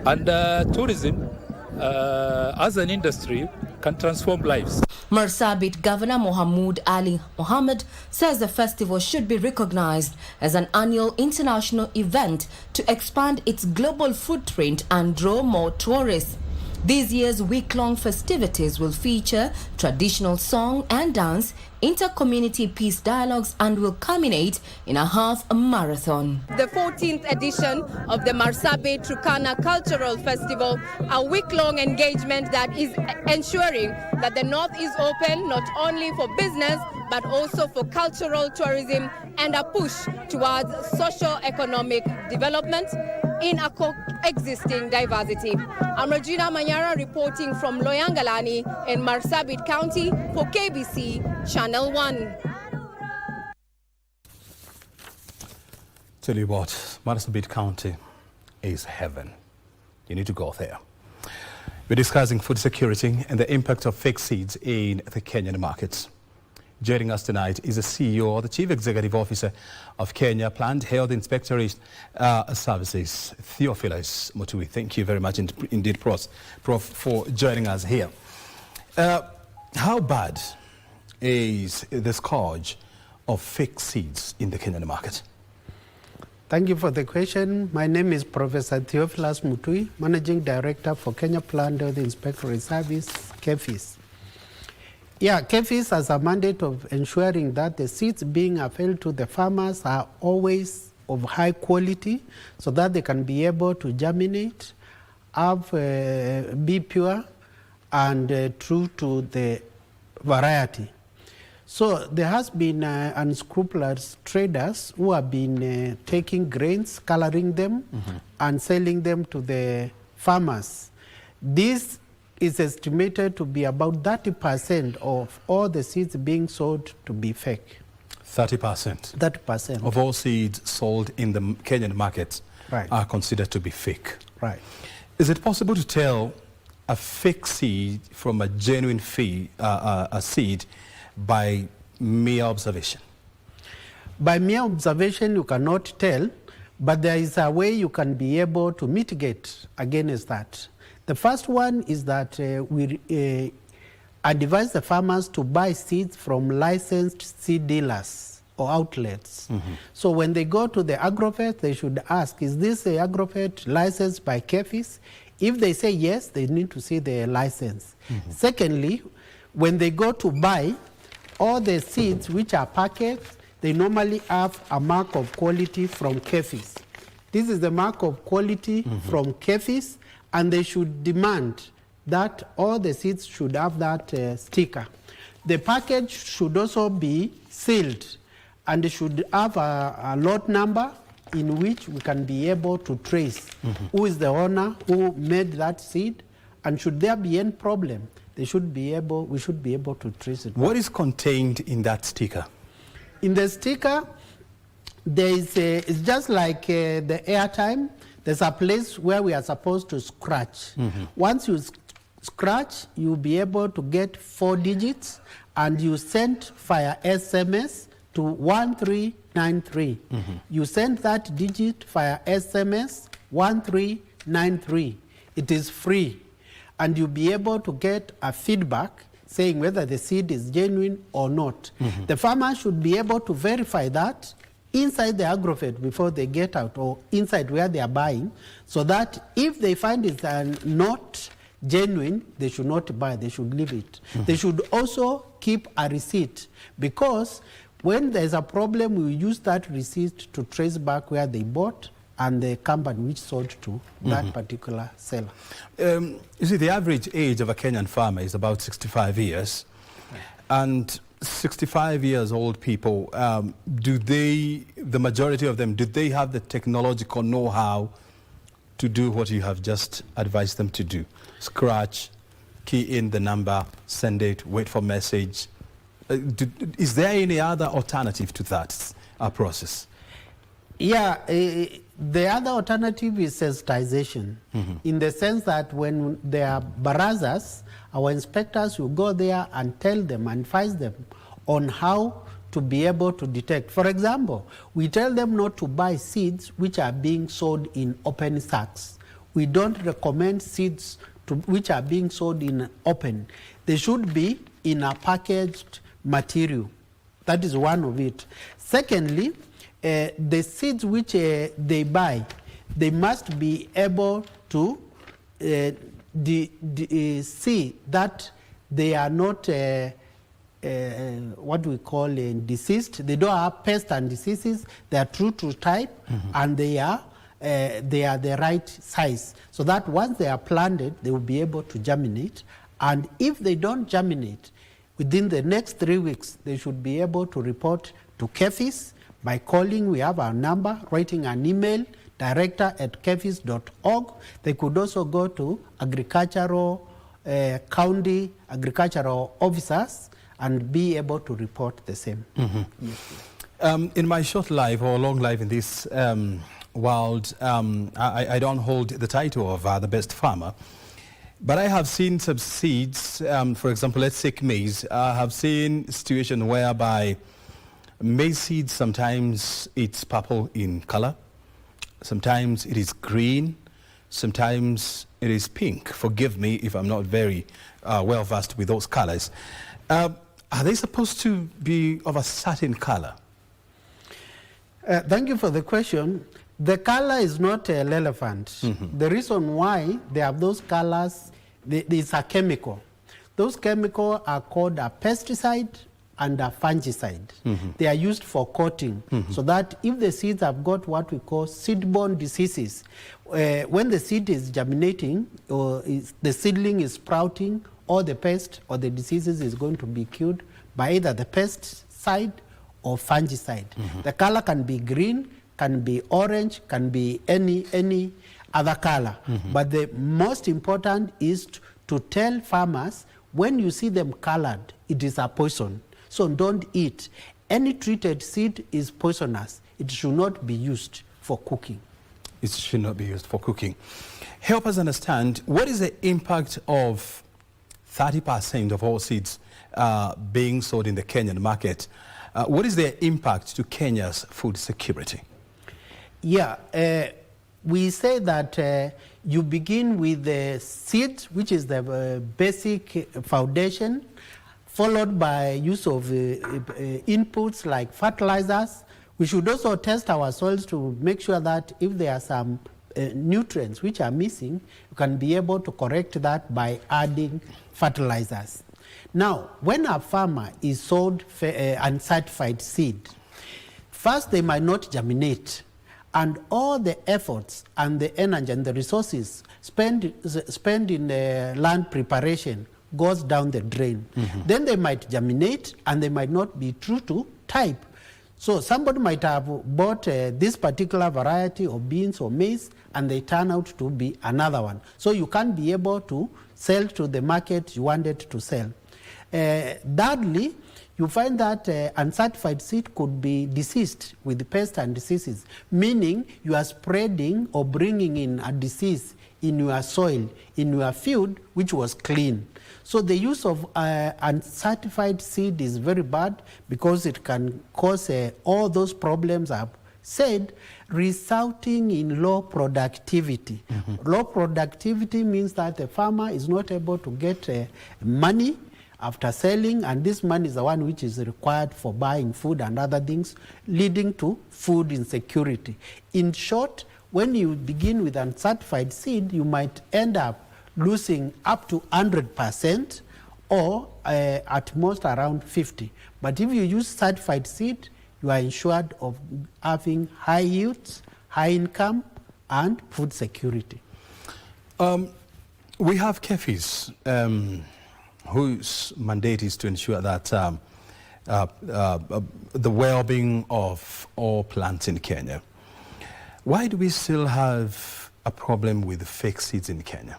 And tourism as an industry can transform lives. Marsabit Governor Mohammed Ali Mohammed says the festival should be recognized as an annual international event to expand its global footprint and draw more tourists. This year's week-long festivities will feature traditional song and dance, inter-community peace dialogues, and will culminate in a half marathon. The 14th edition of the Marsabit Turkana Cultural Festival, a week-long engagement that is ensuring that the North is open not only for business but also for cultural tourism and a push towards socio-economic development in a coexisting diversity. I'm Regina Manyara reporting from Loyangalani in Marsabit County for KBC Channel 1. Tell you what, Marsabit County is heaven. You need to go there. We're discussing food security and the impact of fake seeds in the Kenyan markets. Joining us tonight is the CEO or the Chief Executive Officer of Kenya Plant Health Inspectorate Services, Theophilus Mutui. Thank you very much indeed, Prof, for joining us here. How bad is the scourge of fake seeds in the Kenyan market? Thank you for the question. My name is Professor Theophilus Mutui, Managing Director for Kenya Plant Health Inspectorate Service, KEFIS. Yeah, KEFIS has a mandate of ensuring that the seeds being available to the farmers are always of high quality so that they can be able to germinate, be pure, and true to the variety. So there has been unscrupulous traders who have been taking grains, coloring them, and selling them to the farmers. This is estimated to be about 30% of all the seeds being sold to be fake. 30%? 30%. Of all seeds sold in the Kenyan markets are considered to be fake. Right. Is it possible to tell a fake seed from a genuine a seed by mere observation? By mere observation, you cannot tell, but there is a way you can be able to mitigate against that. The first one is that we advise the farmers to buy seeds from licensed seed dealers or outlets. So when they go to the agrovet, they should ask, is this a agrovet licensed by KEFIS? If they say yes, they need to see the license. Secondly, when they go to buy, all the seeds which are packaged, they normally have a mark of quality from KEFIS. This is the mark of quality from KEFIS, and they should demand that all the seeds should have that sticker. The package should also be sealed, and it should have a lot number in which we can be able to trace who is the owner, who made that seed, and should there be any problem, we should be able to trace it. What is contained in that sticker? In the sticker, there is it's just like the airtime. There's a place where we are supposed to scratch. Once you scratch, you'll be able to get 4 digits, and you send via SMS to 1393. You send that digit via SMS 1393. It is free, and you'll be able to get a feedback saying whether the seed is genuine or not. The farmer should be able to verify that inside the agrovet before they get out, or inside where they are buying, so that if they find it not genuine, they should not buy, they should leave it. They should also keep a receipt, because when there's a problem, we use that receipt to trace back where they bought and the company which sold to that particular seller. You see, the average age of a Kenyan farmer is about 65 years. And 65 years old people, the majority of them, do they have the technological know-how to do what you have just advised them to do? Scratch, key in the number, send it, wait for message. Is there any other alternative to that process? Yeah, the other alternative is sensitization, in the sense that when there are barazas, our inspectors will go there and tell them and advise them on how to be able to detect. For example, we tell them not to buy seeds which are being sold in open sacks. We don't recommend seeds which are being sold in open. They should be in a packaged material. That is one of it. Secondly, the seeds which they buy, they must be able to see that they are not what we call diseased. They don't have pests and diseases. They are true to type, and they are the right size. So that once they are planted, they will be able to germinate. And if they don't germinate, within the next 3 weeks, they should be able to report to KEFIS by calling. We have our number, writing an email, director@kefis.org. They could also go to agricultural county agricultural officers and be able to report the same. Yes. In my short life or long life in this world, I don't hold the title of the best farmer, but I have seen some seeds, for example, let's take maize. I have seen a situation whereby maize seeds, sometimes it's purple in color, sometimes it is green, sometimes it is pink. Forgive me if I'm not very well versed with those colors. Are they supposed to be of a certain color? Thank you for the question. The color is not relevant. The reason why they have those colors, it's a chemical. Those chemicals are called a pesticide and a fungicide. They are used for coating, so that if the seeds have got what we call seed-borne diseases, when the seed is germinating or the seedling is sprouting, or the pest or the diseases is going to be killed by either the pesticide or fungicide. The color can be green, can be orange, can be any other color. But the most important is to tell farmers, when you see them colored, it is a poison. So don't eat. Any treated seed is poisonous. It should not be used for cooking. It should not be used for cooking. Help us understand, what is the impact of 30% of all seeds being sold in the Kenyan market? What is their impact to Kenya's food security? Yeah, we say that you begin with the seed, which is the basic foundation, followed by use of inputs like fertilizers. We should also test our soils to make sure that if there are some nutrients which are missing, you can be able to correct that by adding fertilizers. Now, when a farmer is sold uncertified seed, first they might not germinate, and all the efforts and the energy and the resources spent in land preparation goes down the drain. Then they might germinate and they might not be true to type. So somebody might have bought this particular variety of beans or maize and they turn out to be another one. So you can't be able to sell to the market you wanted to sell. Thirdly, you find that uncertified seed could be diseased with pests and diseases, meaning you are spreading or bringing in a disease in your soil, in your field, which was clean. So the use of uncertified seed is very bad because it can cause all those problems I've said, resulting in low productivity. Low productivity means that the farmer is not able to get money after selling, and this money is the one which is required for buying food and other things, leading to food insecurity. In short, when you begin with uncertified seed, you might end up losing up to 100% or at most around 50%. But if you use certified seed, you are ensured of having high yields, high income, and food security. We have KEFIS, whose mandate is to ensure that the well-being of all plants in Kenya. Why do we still have a problem with fake seeds in Kenya?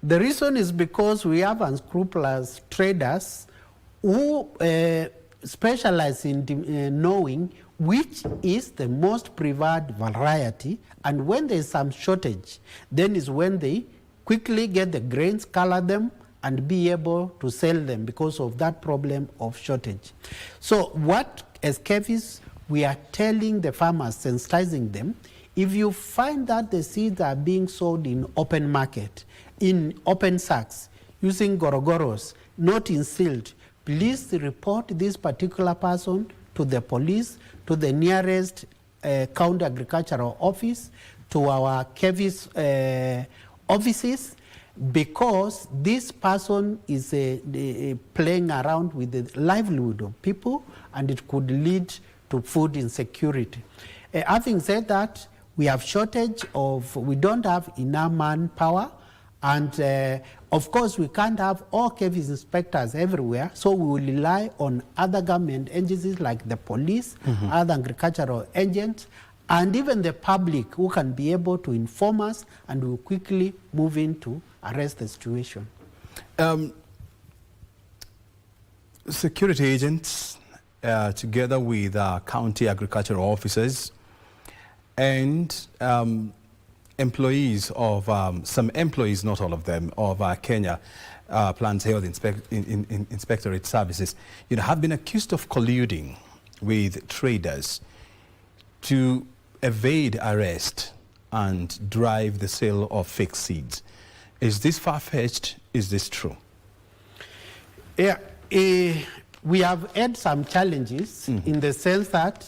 The reason is because we have unscrupulous traders who specialize in knowing which is the most preferred variety, and when there is some shortage, then is when they quickly get the grains, color them, and be able to sell them because of that problem of shortage. So what, as KEFIS, we are telling the farmers, sensitizing them, if you find that the seeds are being sold in open market, in open sacks, using gorogoros, not in sealed, please report this particular person to the police, to the nearest county agricultural office, to our KEFIS offices, because this person is playing around with the livelihood of people, and it could lead to food insecurity. Having said that, we have shortage of, we don't have enough manpower, and of course we can't have all KBC inspectors everywhere, so we will rely on other government agencies like the police, other agricultural agents, and even the public who can be able to inform us and will quickly move in to arrest the situation. Security agents, together with county agricultural officers and employees of, some employees, not all of them, of Kenya Plants Health Inspectorate Services, have been accused of colluding with traders to evade arrest and drive the sale of fake seeds. Is this far-fetched? Is this true? Yeah, we have had some challenges in the sense that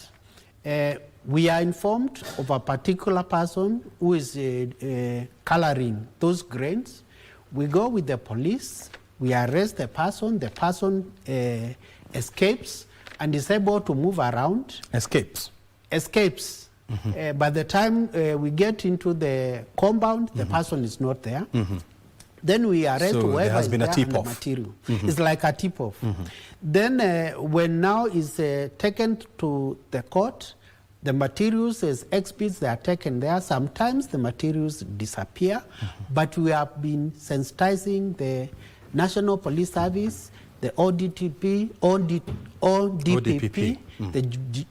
we are informed of a particular person who is coloring those grains. We go with the police, we arrest the person escapes and is able to move around. Escapes? Escapes. By the time we get into the compound, the person is not there. Then we arrest so whoever there has been is a there and the tip-off. material. It's like a tip-off. Then when now is taken to the court, the materials as exhibits, they are taken there. Sometimes the materials disappear, but we have been sensitizing the National Police Service, the ODTP, ODPP, the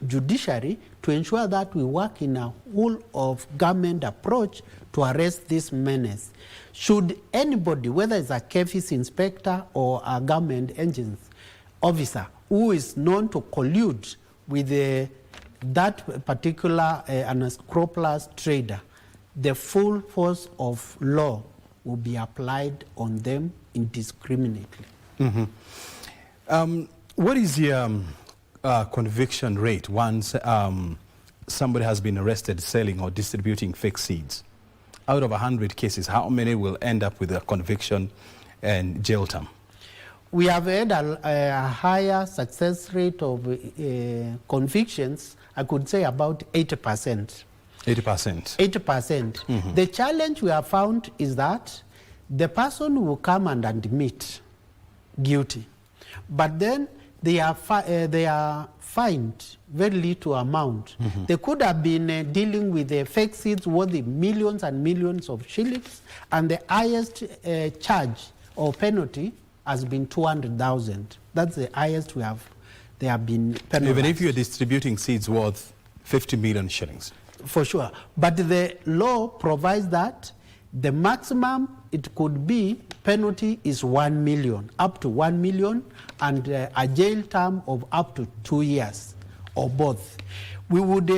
judiciary, to ensure that we work in a whole of government approach to arrest this menace. Should anybody, whether it's a KBC inspector or a government agent officer, who is known to collude with that particular unscrupulous trader, the full force of law will be applied on them indiscriminately. What is the conviction rate once somebody has been arrested selling or distributing fake seeds? Out of 100 cases, how many will end up with a conviction and jail term? We have had a higher success rate of convictions, I could say about 80%. 80%? 80%. The challenge we have found is that the person will come and admit guilty, but then they are fined very little amount. They could have been dealing with fake seeds worth millions and millions of shillings, and the highest charge or penalty has been 200,000. That's the highest they have been penalized. Even if you're distributing seeds worth 50 million shillings? For sure. But the law provides that the maximum it could be penalty is 1 million, up to 1 million, and a jail term of up to 2 years, or both. We would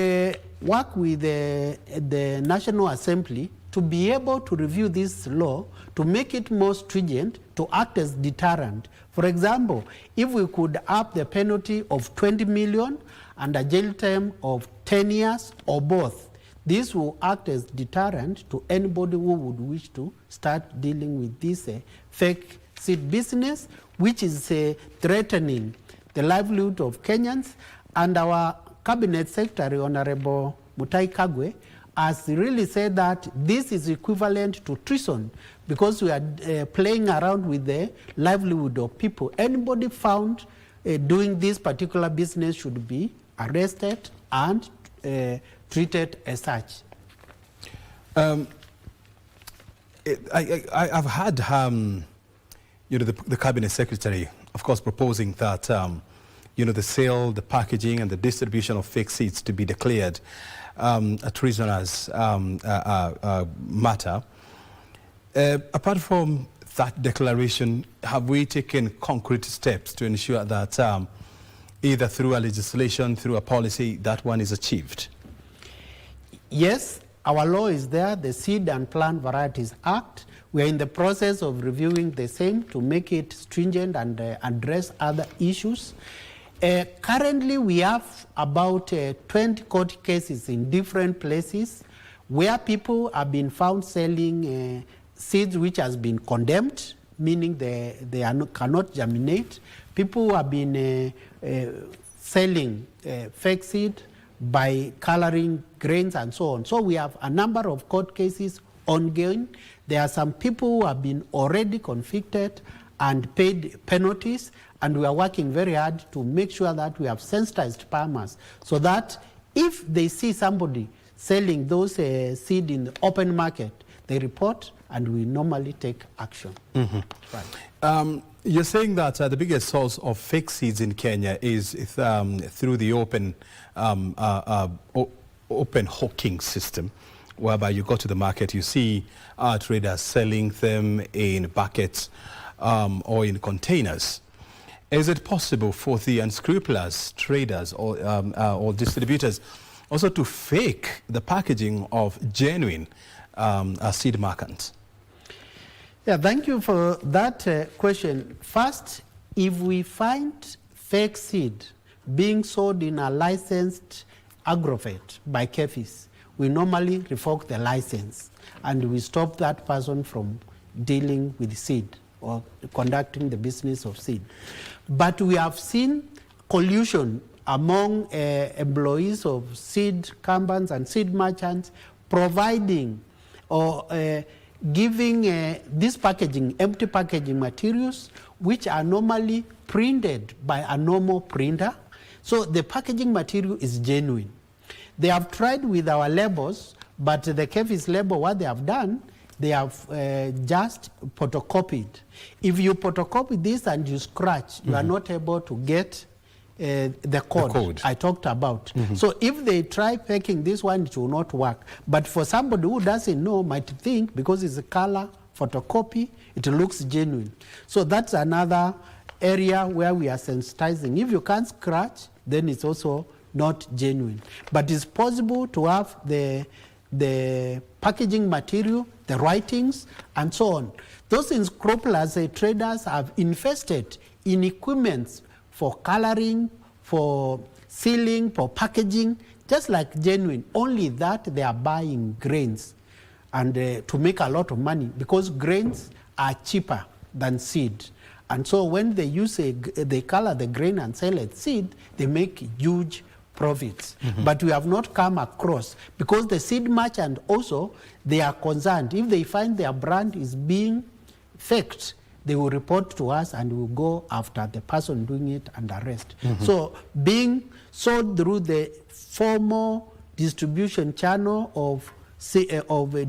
work with the National Assembly to be able to review this law, to make it more stringent, to act as deterrent. For example, if we could up the penalty of 20 million and a jail term of 10 years or both, this will act as deterrent to anybody who would wish to start dealing with this fake seed business, which is threatening the livelihood of Kenyans. And our Cabinet Secretary, Honorable Mutai Kagwe, has really said that this is equivalent to treason, because we are playing around with the livelihood of people. Anybody found doing this particular business should be arrested and treated as such. I've had the Cabinet Secretary, of course, proposing that the sale, the packaging, and the distribution of fake seeds to be declared a treasonous matter. Apart from that declaration, have we taken concrete steps to ensure that either through a legislation, through a policy, that one is achieved? Yes, our law is there, the Seed and Plant Varieties Act. We are in the process of reviewing the same to make it stringent and address other issues. Currently, we have about 20 court cases in different places where people have been found selling seeds which has been condemned, meaning they cannot germinate. People who have been selling fake seed by coloring grains and so on. So we have a number of court cases ongoing. There are some people who have been already convicted and paid penalties, and we are working very hard to make sure that we have sensitized farmers so that if they see somebody selling those seed in the open market, they report and we normally take action. Right. You're saying that the biggest source of fake seeds in Kenya is through the open hawking system, whereby you go to the market, you see traders selling them in buckets or in containers. Is it possible for the unscrupulous traders or distributors also to fake the packaging of genuine seed markets? Yeah, thank you for that question. First, if we find fake seed being sold in a licensed agrovet by KBC, we normally revoke the license and we stop that person from dealing with seed or conducting the business of seed. But we have seen collusion among employees of seed companies and seed merchants providing or giving this packaging, empty packaging materials, which are normally printed by a normal printer. So the packaging material is genuine. They have tried with our labels, but the KBC label, what they have done, they have just photocopied. If you photocopy this and you scratch, you are not able to get the code I talked about. So if they try faking this one, it will not work. But for somebody who doesn't know, might think because it's a color photocopy, it looks genuine. So that's another area where we are sensitizing. If you can't scratch, then it's also not genuine. But it's possible to have the packaging material, the writings, and so on. Those unscrupulous traders have invested in equipment for coloring, for sealing, for packaging, just like genuine, only that they are buying grains and to make a lot of money because grains are cheaper than seed. And so when they use they color the grain and sell it seed, they make huge profits. But we have not come across, because the seed merchant also, they are concerned. If they find their brand is being faked, they will report to us and we will go after the person doing it and arrest. So being sold through the formal distribution channel of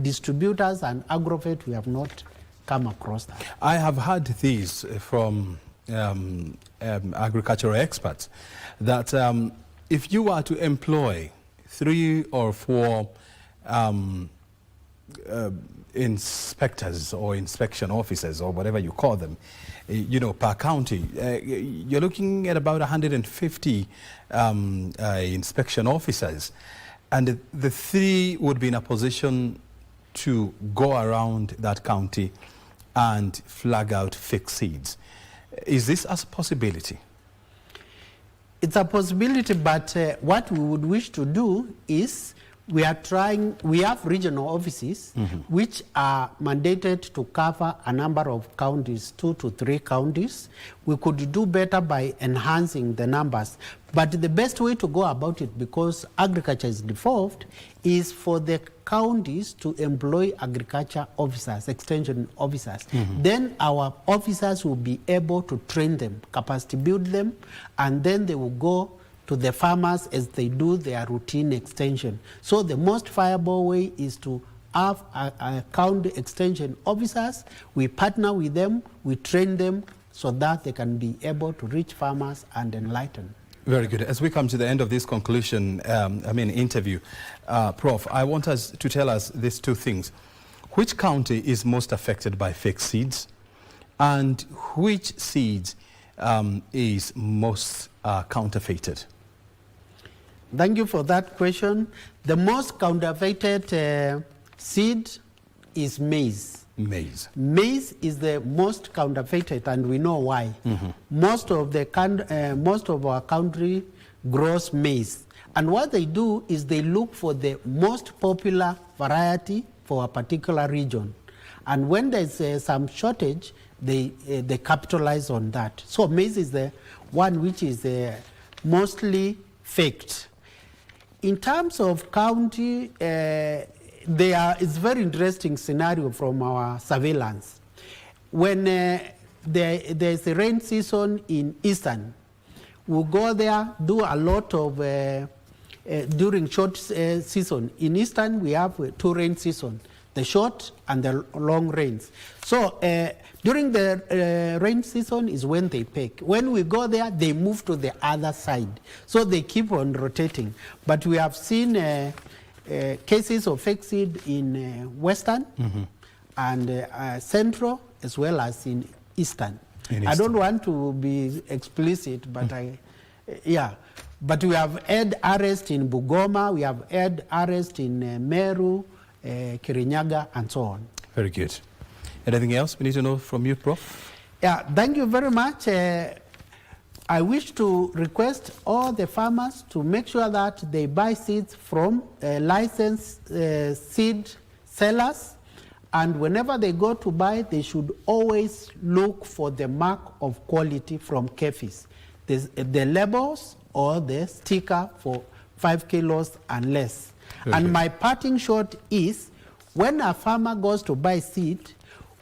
distributors and agrovet, we have not come across that. I have heard these from agricultural experts that if you are to employ 3 or 4 inspectors or inspection officers or whatever you call them, you know, per county, you're looking at about 150 inspection officers, and the 3 would be in a position to go around that county and flag out fake seeds. Is this a possibility? It's a possibility, but what we would wish to do is we have regional offices which are mandated to cover a number of counties, 2 to 3 counties. We could do better by enhancing the numbers. But the best way to go about it, because agriculture is devolved, is for the counties to employ agriculture officers, extension officers. Then our officers will be able to train them, capacity build them, and then they will go to the farmers as they do their routine extension. So the most viable way is to have a county extension officers. We partner with them, we train them so that they can be able to reach farmers and enlighten. Very good. As we come to the end of this interview, Prof, I want us to tell us these 2 things. Which county is most affected by fake seeds, and which seeds is most counterfeited? Thank you for that question. The most counterfeited seed is maize. Maize. Maize is the most counterfeited, and we know why. Most of our country grows maize, and what they do is they look for the most popular variety for a particular region, And when there's some shortage, they capitalize on that. So maize is the one which is mostly faked. In terms of county, it's very interesting scenario from our surveillance. When there's a rain season in Eastern, we'll go there, do a lot of, during short season. In Eastern, we have 2 rain seasons, the short and the long rains. So during the rain season is when they pick. When we go there, they move to the other side. So they keep on rotating. But we have seen cases of fake seed in Western and Central, as well as in Eastern. I don't want to be explicit, but but we have had arrest in Bugoma, we have had arrest in Meru, Kirinyaga, and so on. Very good. Anything else we need to know from you, Prof? Yeah, thank you very much. I wish to request all the farmers to make sure that they buy seeds from licensed seed sellers. And whenever they go to buy, they should always look for the mark of quality from KEFIS. The labels or the sticker for 5 kilos and less. And my parting shot is, when a farmer goes to buy seed,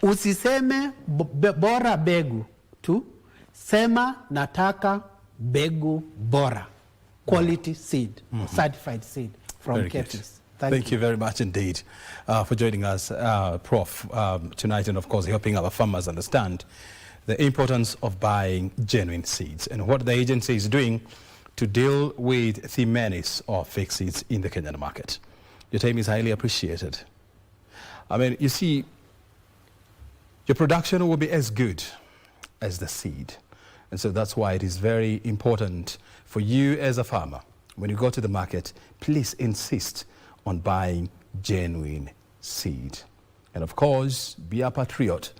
usiseme bora begu tu, sema nataka begu bora. Quality seed, certified seed from KEFIS. Thank you very much indeed for joining us, Prof, tonight, and of course helping our farmers understand the importance of buying genuine seeds and what the agency is doing to deal with the menace of fake seeds in the Kenyan market. Your time is highly appreciated. I mean, you see, your production will be as good as the seed. And so that's why it is very important for you as a farmer, when you go to the market, please insist on buying genuine seed. And of course, be a patriot.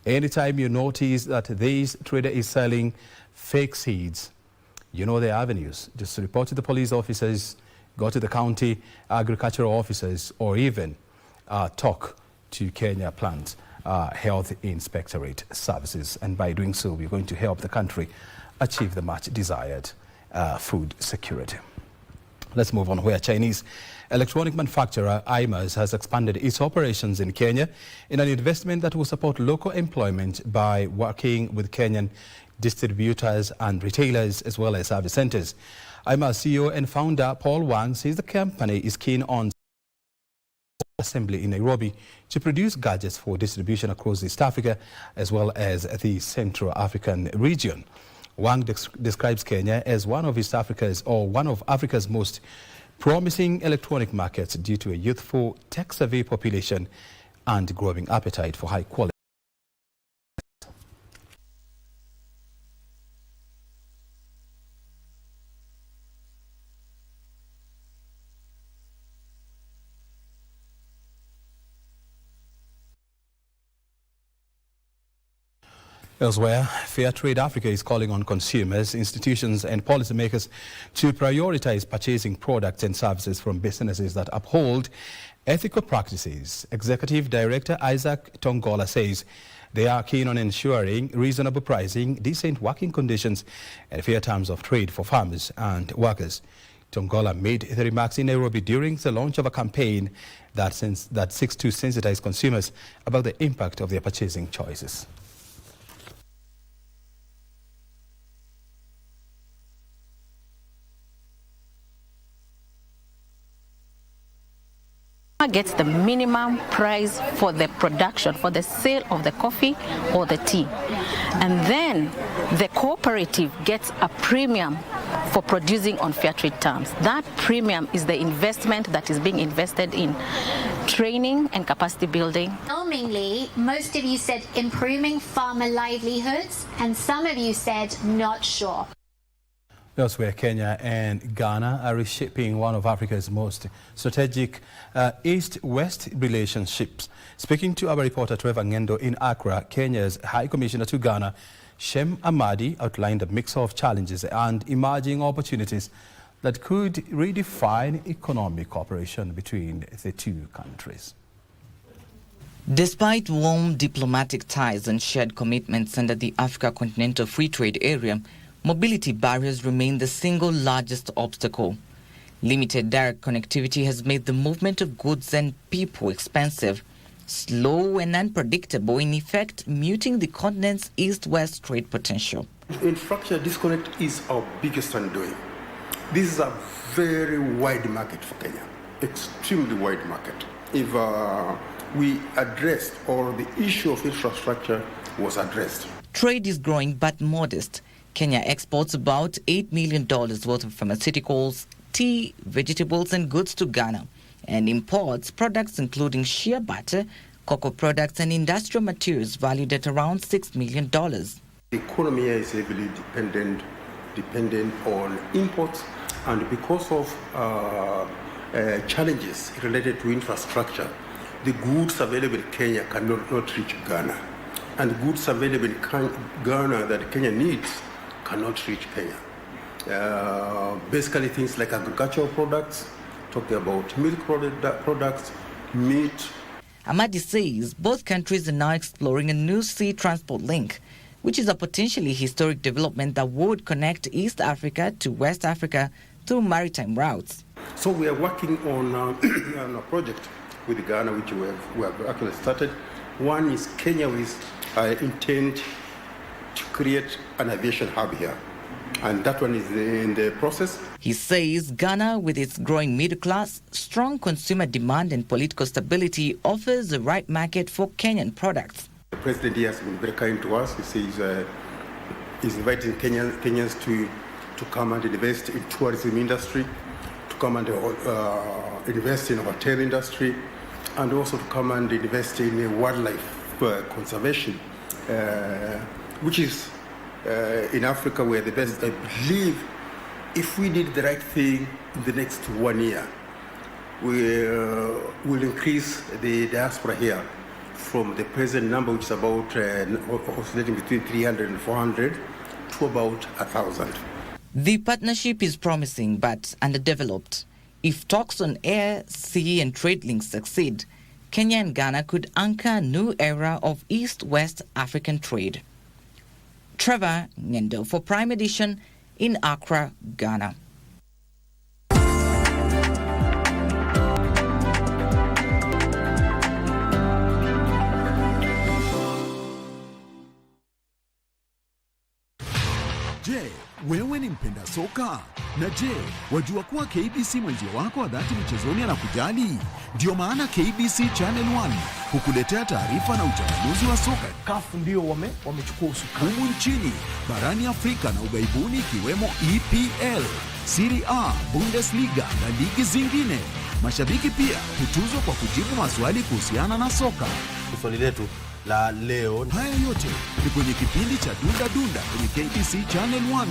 Anytime you notice that this trader is selling fake seeds, you know the avenues. Just report to the police officers, go to the county agricultural officers, or even talk to Kenya Plant Health Inspectorate Services. And by doing so, we're going to help the country achieve the much desired food security. Let's move on, where Chinese electronic manufacturer IMAS has expanded its operations in Kenya in an investment that will support local employment by working with Kenyan distributors and retailers, as well as service centers. IMAS CEO and founder Paul Wang says the company is keen on assembly in Nairobi to produce gadgets for distribution across East Africa, as well as the Central African region. Wang describes Kenya as one of Africa's most promising electronic markets due to a youthful, tech-savvy population and growing appetite for high quality. Elsewhere, Fair Trade Africa is calling on consumers, institutions and policymakers to prioritize purchasing products and services from businesses that uphold ethical practices. Executive Director Isaac Tongola says they are keen on ensuring reasonable pricing, decent working conditions and fair terms of trade for farmers and workers. Tongola made the remarks in Nairobi during the launch of a campaign that seeks to sensitize consumers about the impact of their purchasing choices. Gets the minimum price for the production, for the sale of the coffee or the tea. And then the cooperative gets a premium for producing on fair trade terms. That premium is the investment that is being invested in training and capacity building. Overwhelmingly, most of you said improving farmer livelihoods, and some of you said not sure. Elsewhere, Kenya and Ghana are reshaping one of Africa's most strategic East-West relationships. Speaking to our reporter Trevor Ngendo in Accra, Kenya's High Commissioner to Ghana, Shem Amadi, outlined a mix of challenges and emerging opportunities that could redefine economic cooperation between the two countries. Despite warm diplomatic ties and shared commitments under the Africa Continental Free Trade Area, mobility barriers remain the single largest obstacle. Limited direct connectivity has made the movement of goods and people expensive, slow and unpredictable, in effect muting the continent's east-west trade potential. Infrastructure disconnect is our biggest undoing. This is a very wide market for Kenya, extremely wide market. If we addressed, or the issue of infrastructure was addressed. Trade is growing but modest. Kenya exports about $8 million worth of pharmaceuticals, tea, vegetables and goods to Ghana, and imports products including shea butter, cocoa products and industrial materials valued at around $6 million. The economy is heavily dependent on imports, and because of challenges related to infrastructure, the goods available in Kenya cannot reach Ghana, and the goods available in Ghana that Kenya needs cannot reach Kenya. Basically things like agricultural products, talking about milk products, meat. Amadi says both countries are now exploring a new sea transport link, which is a potentially historic development that would connect East Africa to West Africa through maritime routes. So we are working on a project with Ghana, which we have actually started. One is Kenya with intent to create an aviation hub here, and that one is in the process. He says Ghana, with its growing middle class, strong consumer demand and political stability, offers the right market for Kenyan products. The president here has been very kind to us. He says he's inviting Kenyans to come and invest in tourism industry, to come and invest in hotel industry, and also to come and invest in wildlife conservation, which is in Africa we're the best. I believe if we did the right thing in the next 1 year, we will increase the diaspora here from the present number, which is about oscillating between 300 and 400, to about 1,000. The partnership is promising but underdeveloped. If talks on air, sea and trade links succeed, Kenya and Ghana could anchor a new era of East-West African trade. Trevor Ngendo for Prime Edition in Accra, Ghana. Je, wewe ni mpenda soka? Na je, wajua kuwa KBC mwenzio wako wa dhati michezoni anakujali? Ndio maana KBC Channel 1 hukuletea taarifa na uchambuzi wa soka. Kafu ndio wamechukua usukani humu nchini, barani Afrika na ugaibuni, ikiwemo EPL, Serie A, Bundesliga na ligi zingine. Mashabiki pia hutuzwa kwa kujibu maswali kuhusiana na soka. Swali letu la leo. Haya yote ni kwenye kipindi cha Dunda Dunda kwenye KBC Channel 1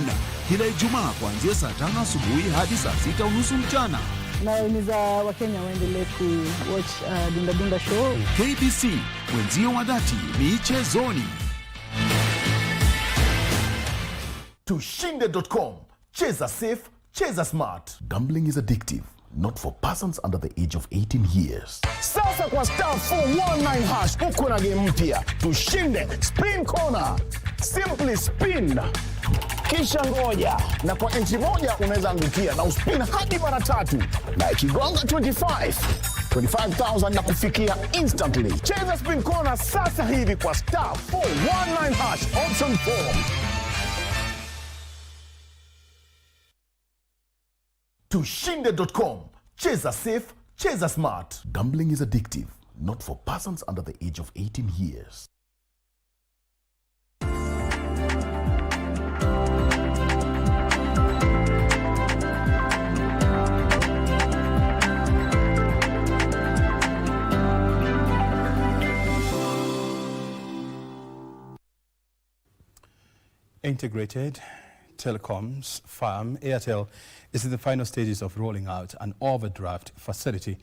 kila Ijumaa kuanzia saa 5 asubuhi hadi saa 6:30 mchana. Nawahimiza Wakenya waendelee ku-watch Dunda Dunda show. KBC, mwenzio wa dhati michezoni. Tushinde.com. Cheza safe, cheza smart. Gambling is addictive. Not for persons under the age of 18 years. Sasa kwa star 419 hash uko na game mpya. Tushinde spin corner. Simply spin. Kisha ngoja, na kwa entry moja unaweza angukia na uspin hadi mara 3. Na ikigonga 25,000 na kufikia instantly. Cheza spin corner sasa hivi kwa star 419 hash option 4. Tushinde.com. Cheza safe, cheza smart. Gambling is addictive. Not for persons under the age of 18 years. Integrated Telecoms firm Airtel is in the final stages of rolling out an overdraft facility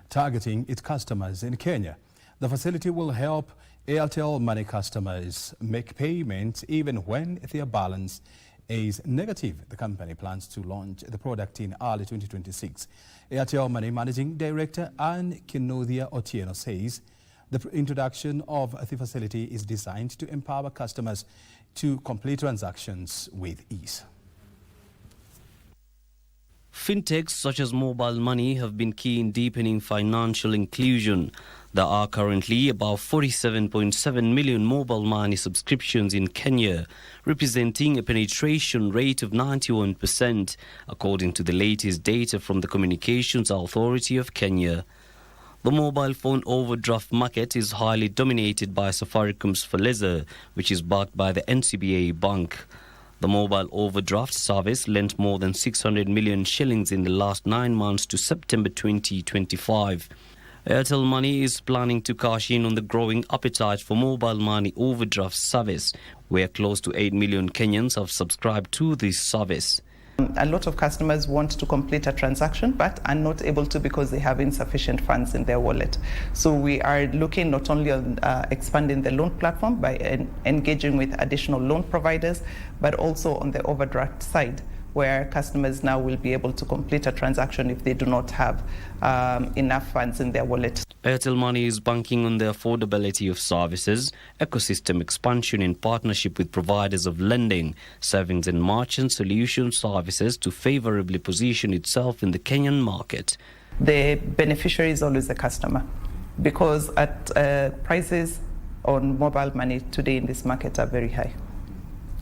targeting its customers in Kenya. The facility will help Airtel Money customers make payments even when their balance is negative. The company plans to launch the product in early 2026. Airtel Money Managing Director Ann Kinothia Otieno says The introduction of the facility is designed to empower customers to complete transactions with ease. Fintechs such as mobile money have been key in deepening financial inclusion. There are currently about 47.7 million mobile money subscriptions in Kenya, representing a penetration rate of 91%, according to the latest data from the Communications Authority of Kenya. The mobile phone overdraft market is highly dominated by Safaricom's Fuliza, which is backed by the NCBA Bank. The mobile overdraft service lent more than 600 million shillings in the last 9 months to September 2025. Airtel Money is planning to cash in on the growing appetite for mobile money overdraft service, where close to 8 million Kenyans have subscribed to this service. A lot of customers want to complete a transaction but are not able to because they have insufficient funds in their wallet. So we are looking not only on expanding the loan platform by engaging with additional loan providers, but also on the overdraft side, where customers now will be able to complete a transaction if they do not have enough funds in their wallet. Airtel Money is banking on the affordability of services, ecosystem expansion in partnership with providers of lending, savings and merchant solution services to favorably position itself in the Kenyan market. The beneficiary is always the customer, because at prices on mobile money today in this market are very high,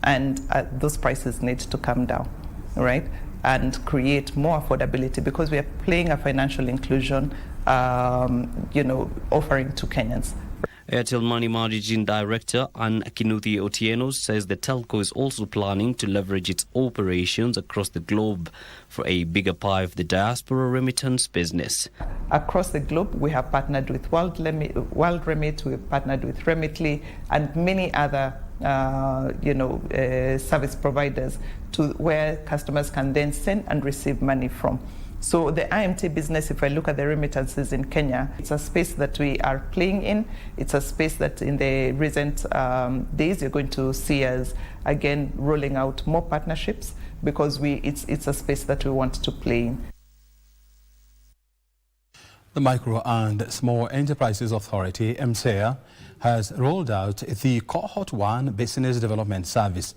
and those prices need to come down, right, and create more affordability, because we are playing a financial inclusion offering to Kenyans. Airtel Money Managing Director Ann Kinuthia Otieno says the telco is also planning to leverage its operations across the globe for a bigger pie of the diaspora remittance business. Across the globe, we have partnered with World Remit, we have partnered with Remitly, and many other service providers to where customers can then send and receive money from. So the IMT business, if I look at the remittances in Kenya, it's a space that we are playing in. It's a space that in the recent days you're going to see us again rolling out more partnerships, because it's a space that we want to play in. The Micro and Small Enterprises Authority, MSEA, has rolled out the Cohort 1 Business Development Service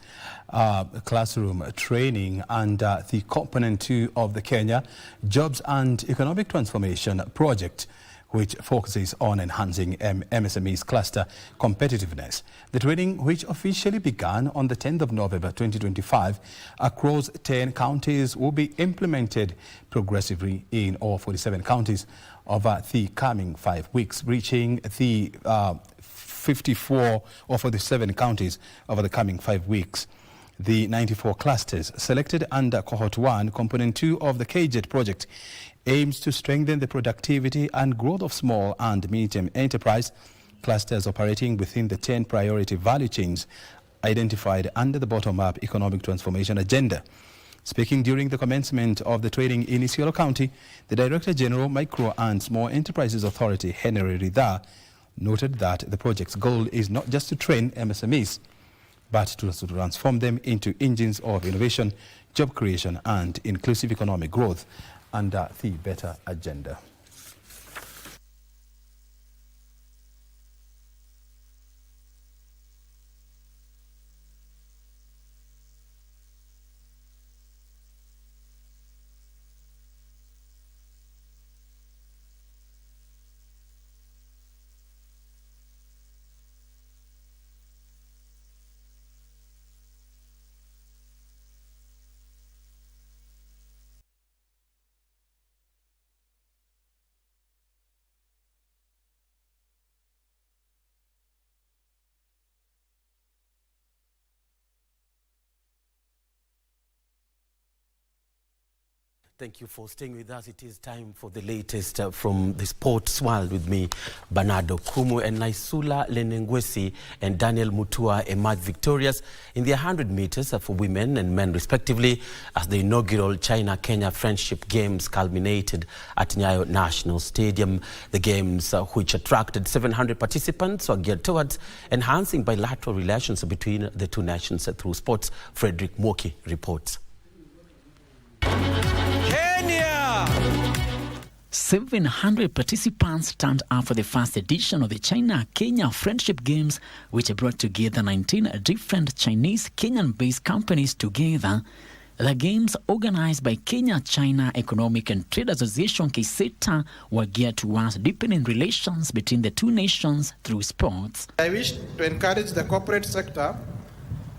classroom training and the Component 2 of the Kenya Jobs and Economic Transformation Project, which focuses on enhancing MSME's cluster competitiveness. The training, which officially began on the 10th of November 2025 across 10 counties, will be implemented progressively in all 47 counties over the coming 5 weeks, reaching the 54 or 47 counties over the coming 5 weeks. The 94 clusters selected under Cohort 1, Component 2 of the KJET project aims to strengthen the productivity and growth of small and medium enterprise clusters operating within the 10 priority value chains identified under the bottom-up economic transformation agenda. Speaking during the commencement of the training in Isiolo County, the Director General, Micro and Small Enterprises Authority, Henry Ridha, noted that the project's goal is not just to train MSMEs, but to transform them into engines of innovation, job creation and inclusive economic growth under the Better Agenda. Thank you for staying with us. It is time for the latest from the sports world with me, Bernardo Kumu, and Naisula Lenengwesi and Daniel Mutua emerged victorious in the 100 meters for women and men respectively as the inaugural China-Kenya Friendship Games culminated at Nyayo National Stadium. The games, which attracted 700 participants, are geared towards enhancing bilateral relations between the two nations through sports. Frederick Mwoki reports. 700 participants turned up for the first edition of the China-Kenya Friendship Games, which brought together 19 different Chinese-Kenyan-based companies together. The games, organized by Kenya-China Economic and Trade Association (KCETA), were geared towards deepening relations between the two nations through sports. I wish to encourage the corporate sector,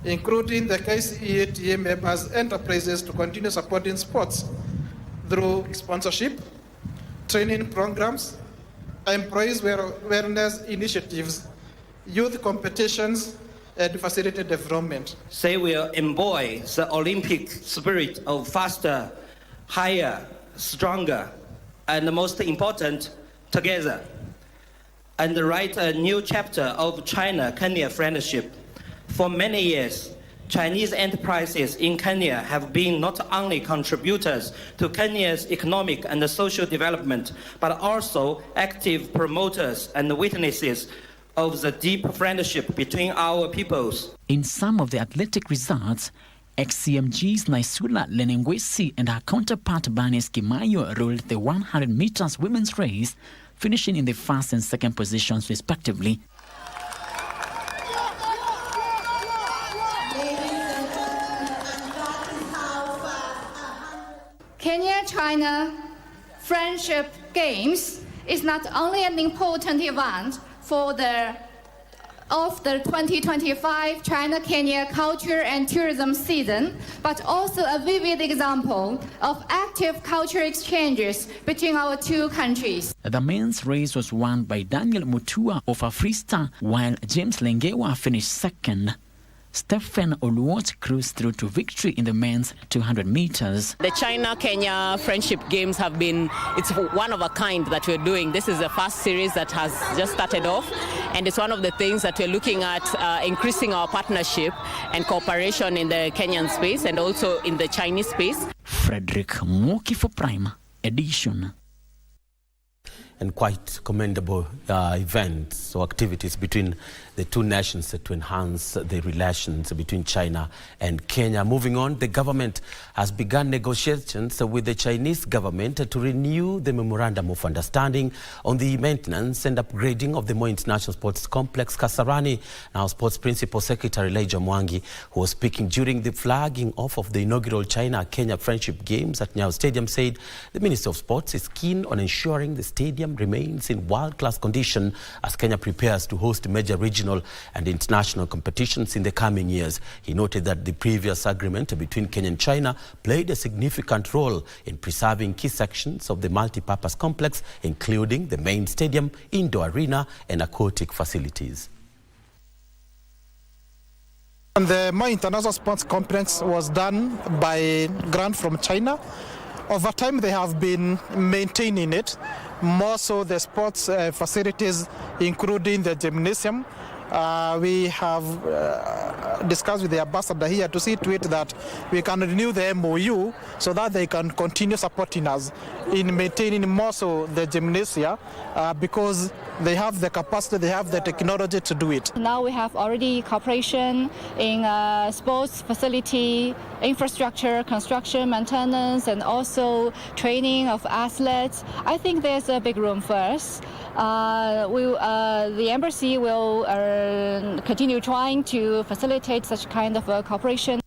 including the KCETA members enterprises, to continue supporting sports through sponsorship, training programs, employees wellness initiatives, youth competitions, and facilitate development. They will embody the Olympic spirit of faster, higher, stronger, and most important, together, and write a new chapter of China-Kenya friendship. For many years, Chinese enterprises in Kenya have been not only contributors to Kenya's economic and social development, but also active promoters and witnesses of the deep friendship between our peoples. In some of the athletic results, ex-CMG's Naisula Lenengwesi and her counterpart Banes Kimayo rolled the 100 meters women's race, finishing in the first and second positions respectively. Kenya-China Friendship Games is not only an important event for the 2025 China-Kenya culture and tourism season, but also a vivid example of active cultural exchanges between our two countries. The men's race was won by Daniel Mutua of Afrista, while James Lengewa finished second. Stephen Oluot cruised through to victory in the men's 200 meters. The China-Kenya Friendship Games it's one of a kind that we're doing. This is the first series that has just started off, and it's one of the things that we're looking at increasing our partnership and cooperation in the Kenyan space and also in the Chinese space. Frederick Mwoki for Prime Edition. And quite commendable events or activities between the two nations to enhance the relations between China and Kenya. Moving on, the government has begun negotiations with the Chinese government to renew the Memorandum of Understanding on the maintenance and upgrading of the Moi International Sports Complex, Kasarani. Now, Sports Principal Secretary Elijah Mwangi, who was speaking during the flagging off of the inaugural China-Kenya Friendship Games at Nyayo Stadium, said the Minister of Sports is keen on ensuring the stadium remains in world-class condition as Kenya prepares to host major regional and international competitions in the coming years. He noted that the previous agreement between Kenya and China played a significant role in preserving key sections of the multi-purpose complex, including the main stadium, indoor arena, and aquatic facilities. And the Moi International Sports Complex was done by grant from China. Over time, they have been maintaining it, more so the sports facilities, including the gymnasium. We have discussed with the ambassador here to see to it that we can renew the MOU so that they can continue supporting us in maintaining more so the gymnasia because they have the capacity, they have the technology to do it. Now we have already cooperation in sports facility, infrastructure, construction, maintenance, and also training of athletes. I think there's a big room for us. The embassy will continue trying to facilitate such kind of cooperation.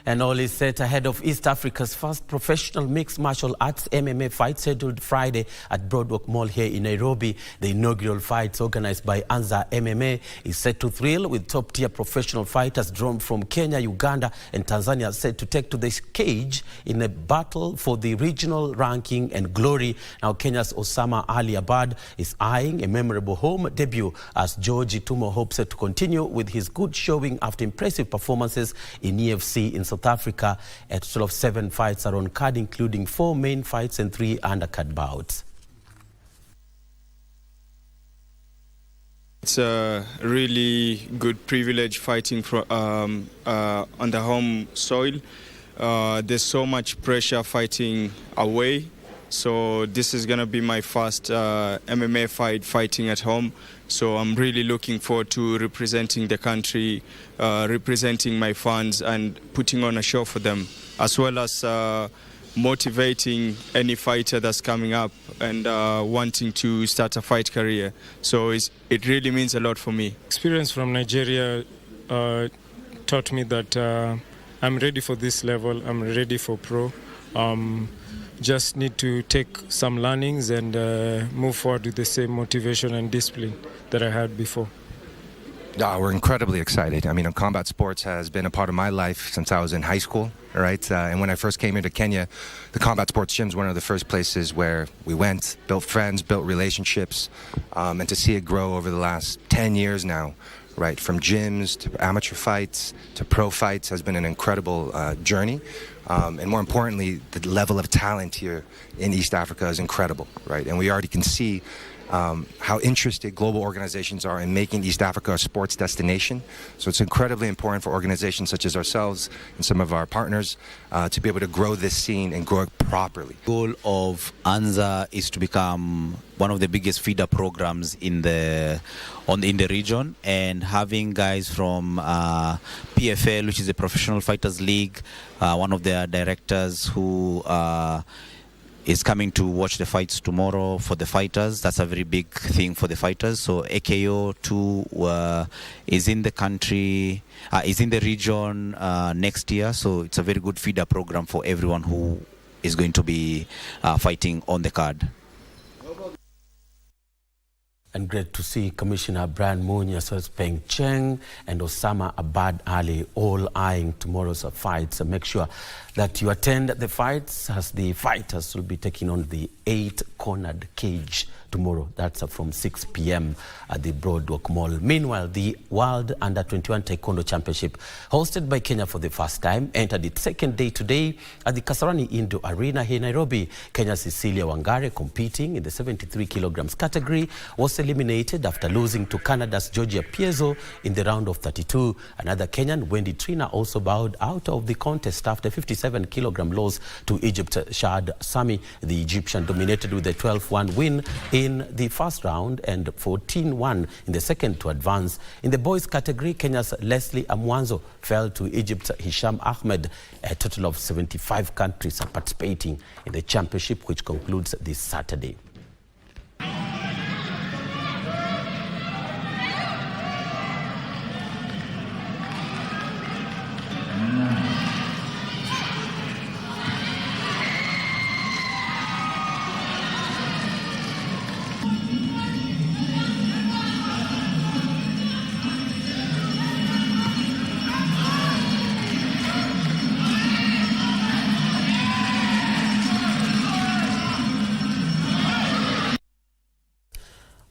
And all is set ahead of East Africa's first professional mixed martial arts MMA fight scheduled Friday at Broadwalk Mall here in Nairobi. The inaugural fights organized by Anza MMA is set to thrill with top-tier professional fighters drawn from Kenya, Uganda and Tanzania set to take to the cage in a battle for the regional ranking and glory. Now Kenya's Osama Ali Abad is eyeing a memorable home debut as George Itumo hopes to continue with his good showing after impressive performances in EFC in South Africa. A total of 7 fights are on card, including 4 main fights and 3 undercard bouts. It's a really good privilege fighting on the home soil. There's so much pressure fighting away, So this is going to be my first MMA fighting at home. So I'm really looking forward to representing the country, representing my fans and putting on a show for them, as well as motivating any fighter that's coming up and wanting to start a fight career. So it really means a lot for me. Experience from Nigeria taught me that I'm ready for this level. I'm ready for pro. Just need to take some learnings and move forward with the same motivation and discipline that I had before. We're incredibly excited. I mean, combat sports has been a part of my life since I was in high school, right? And when I first came into Kenya, the combat sports gyms were one of the first places where we went, built friends, built relationships, and to see it grow over the last 10 years now, right, from gyms to amateur fights to pro fights has been an incredible journey. And more importantly, the level of talent here in East Africa is incredible, right? And we already can see how interested global organizations are in making East Africa a sports destination. So it's incredibly important for organizations such as ourselves and some of our partners to be able to grow this scene and grow it properly. The goal of ANZA is to become one of the biggest feeder programs in the region, and having guys from PFL, which is the Professional Fighters League, one of their directors who is coming to watch the fights tomorrow for the fighters. That's a very big thing for the fighters. So AKO too is in the country, is in the region next year. So it's a very good feeder program for everyone who is going to be fighting on the card. And great to see Commissioner Brian Munya, Peng Cheng, and Osama Abad Ali all eyeing tomorrow's fights. So make sure that you attend the fights, as the fighters will be taking on the 8-cornered cage tomorrow. That's from 6 p.m. at the Broadwalk Mall. Meanwhile, the World Under-21 Taekwondo Championship, hosted by Kenya for the first time, entered its second day today at the Kasarani Indo Arena here in Nairobi. Kenya's Cecilia Wangare, competing in the 73 kilograms category, was eliminated after losing to Canada's Georgia Piezo in the round of 32. Another Kenyan, Wendy Trina, also bowed out of the contest after 57-kilogram loss to Egypt's Shad Sami. The Egyptian dominated with a 12-1 win in the first round and 14-1 in the second to advance. In the boys category, Kenya's Leslie Amwanzo fell to Egypt's Hisham Ahmed. A total of 75 countries are participating in the championship, which concludes this Saturday.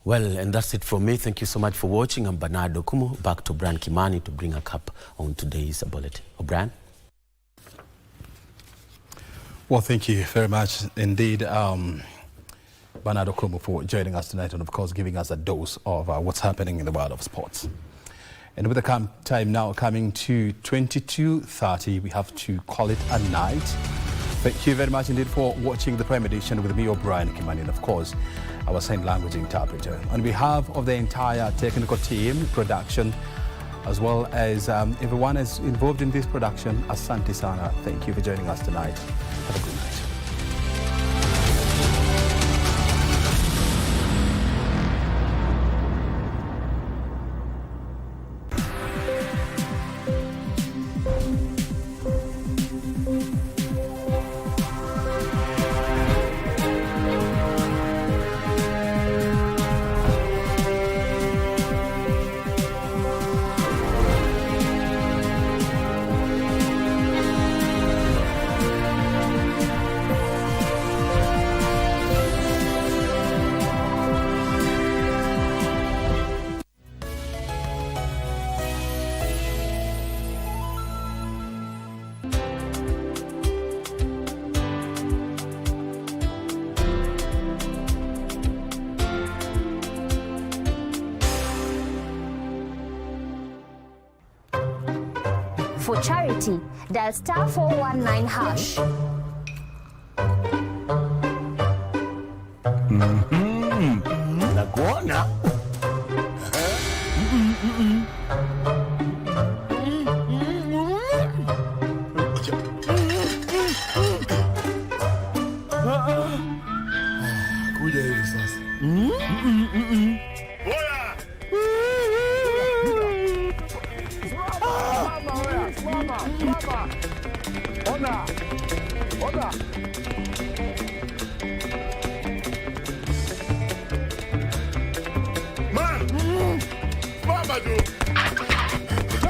Well, and that's it from me. Thank you so much for watching. I'm Bernardo Kumu. Back to Brian Kimani to bring a cap on today's bulletin. Brian? Well, thank you very much indeed, Bernardo Kumu, for joining us tonight and, of course, giving us a dose of what's happening in the world of sports. And with the time now coming to 22:30, we have to call it a night. Thank you very much indeed for watching the Prime Edition with me, Brian Kimani, and, of course, our sign language interpreter. On behalf of the entire technical team, production, as well as everyone is involved in this production, asante sana. Thank you for joining us tonight. Have a good night. For charity, dial *419#. Nakuona. Kuja hivi sasa. Ona. Man. Mama tu.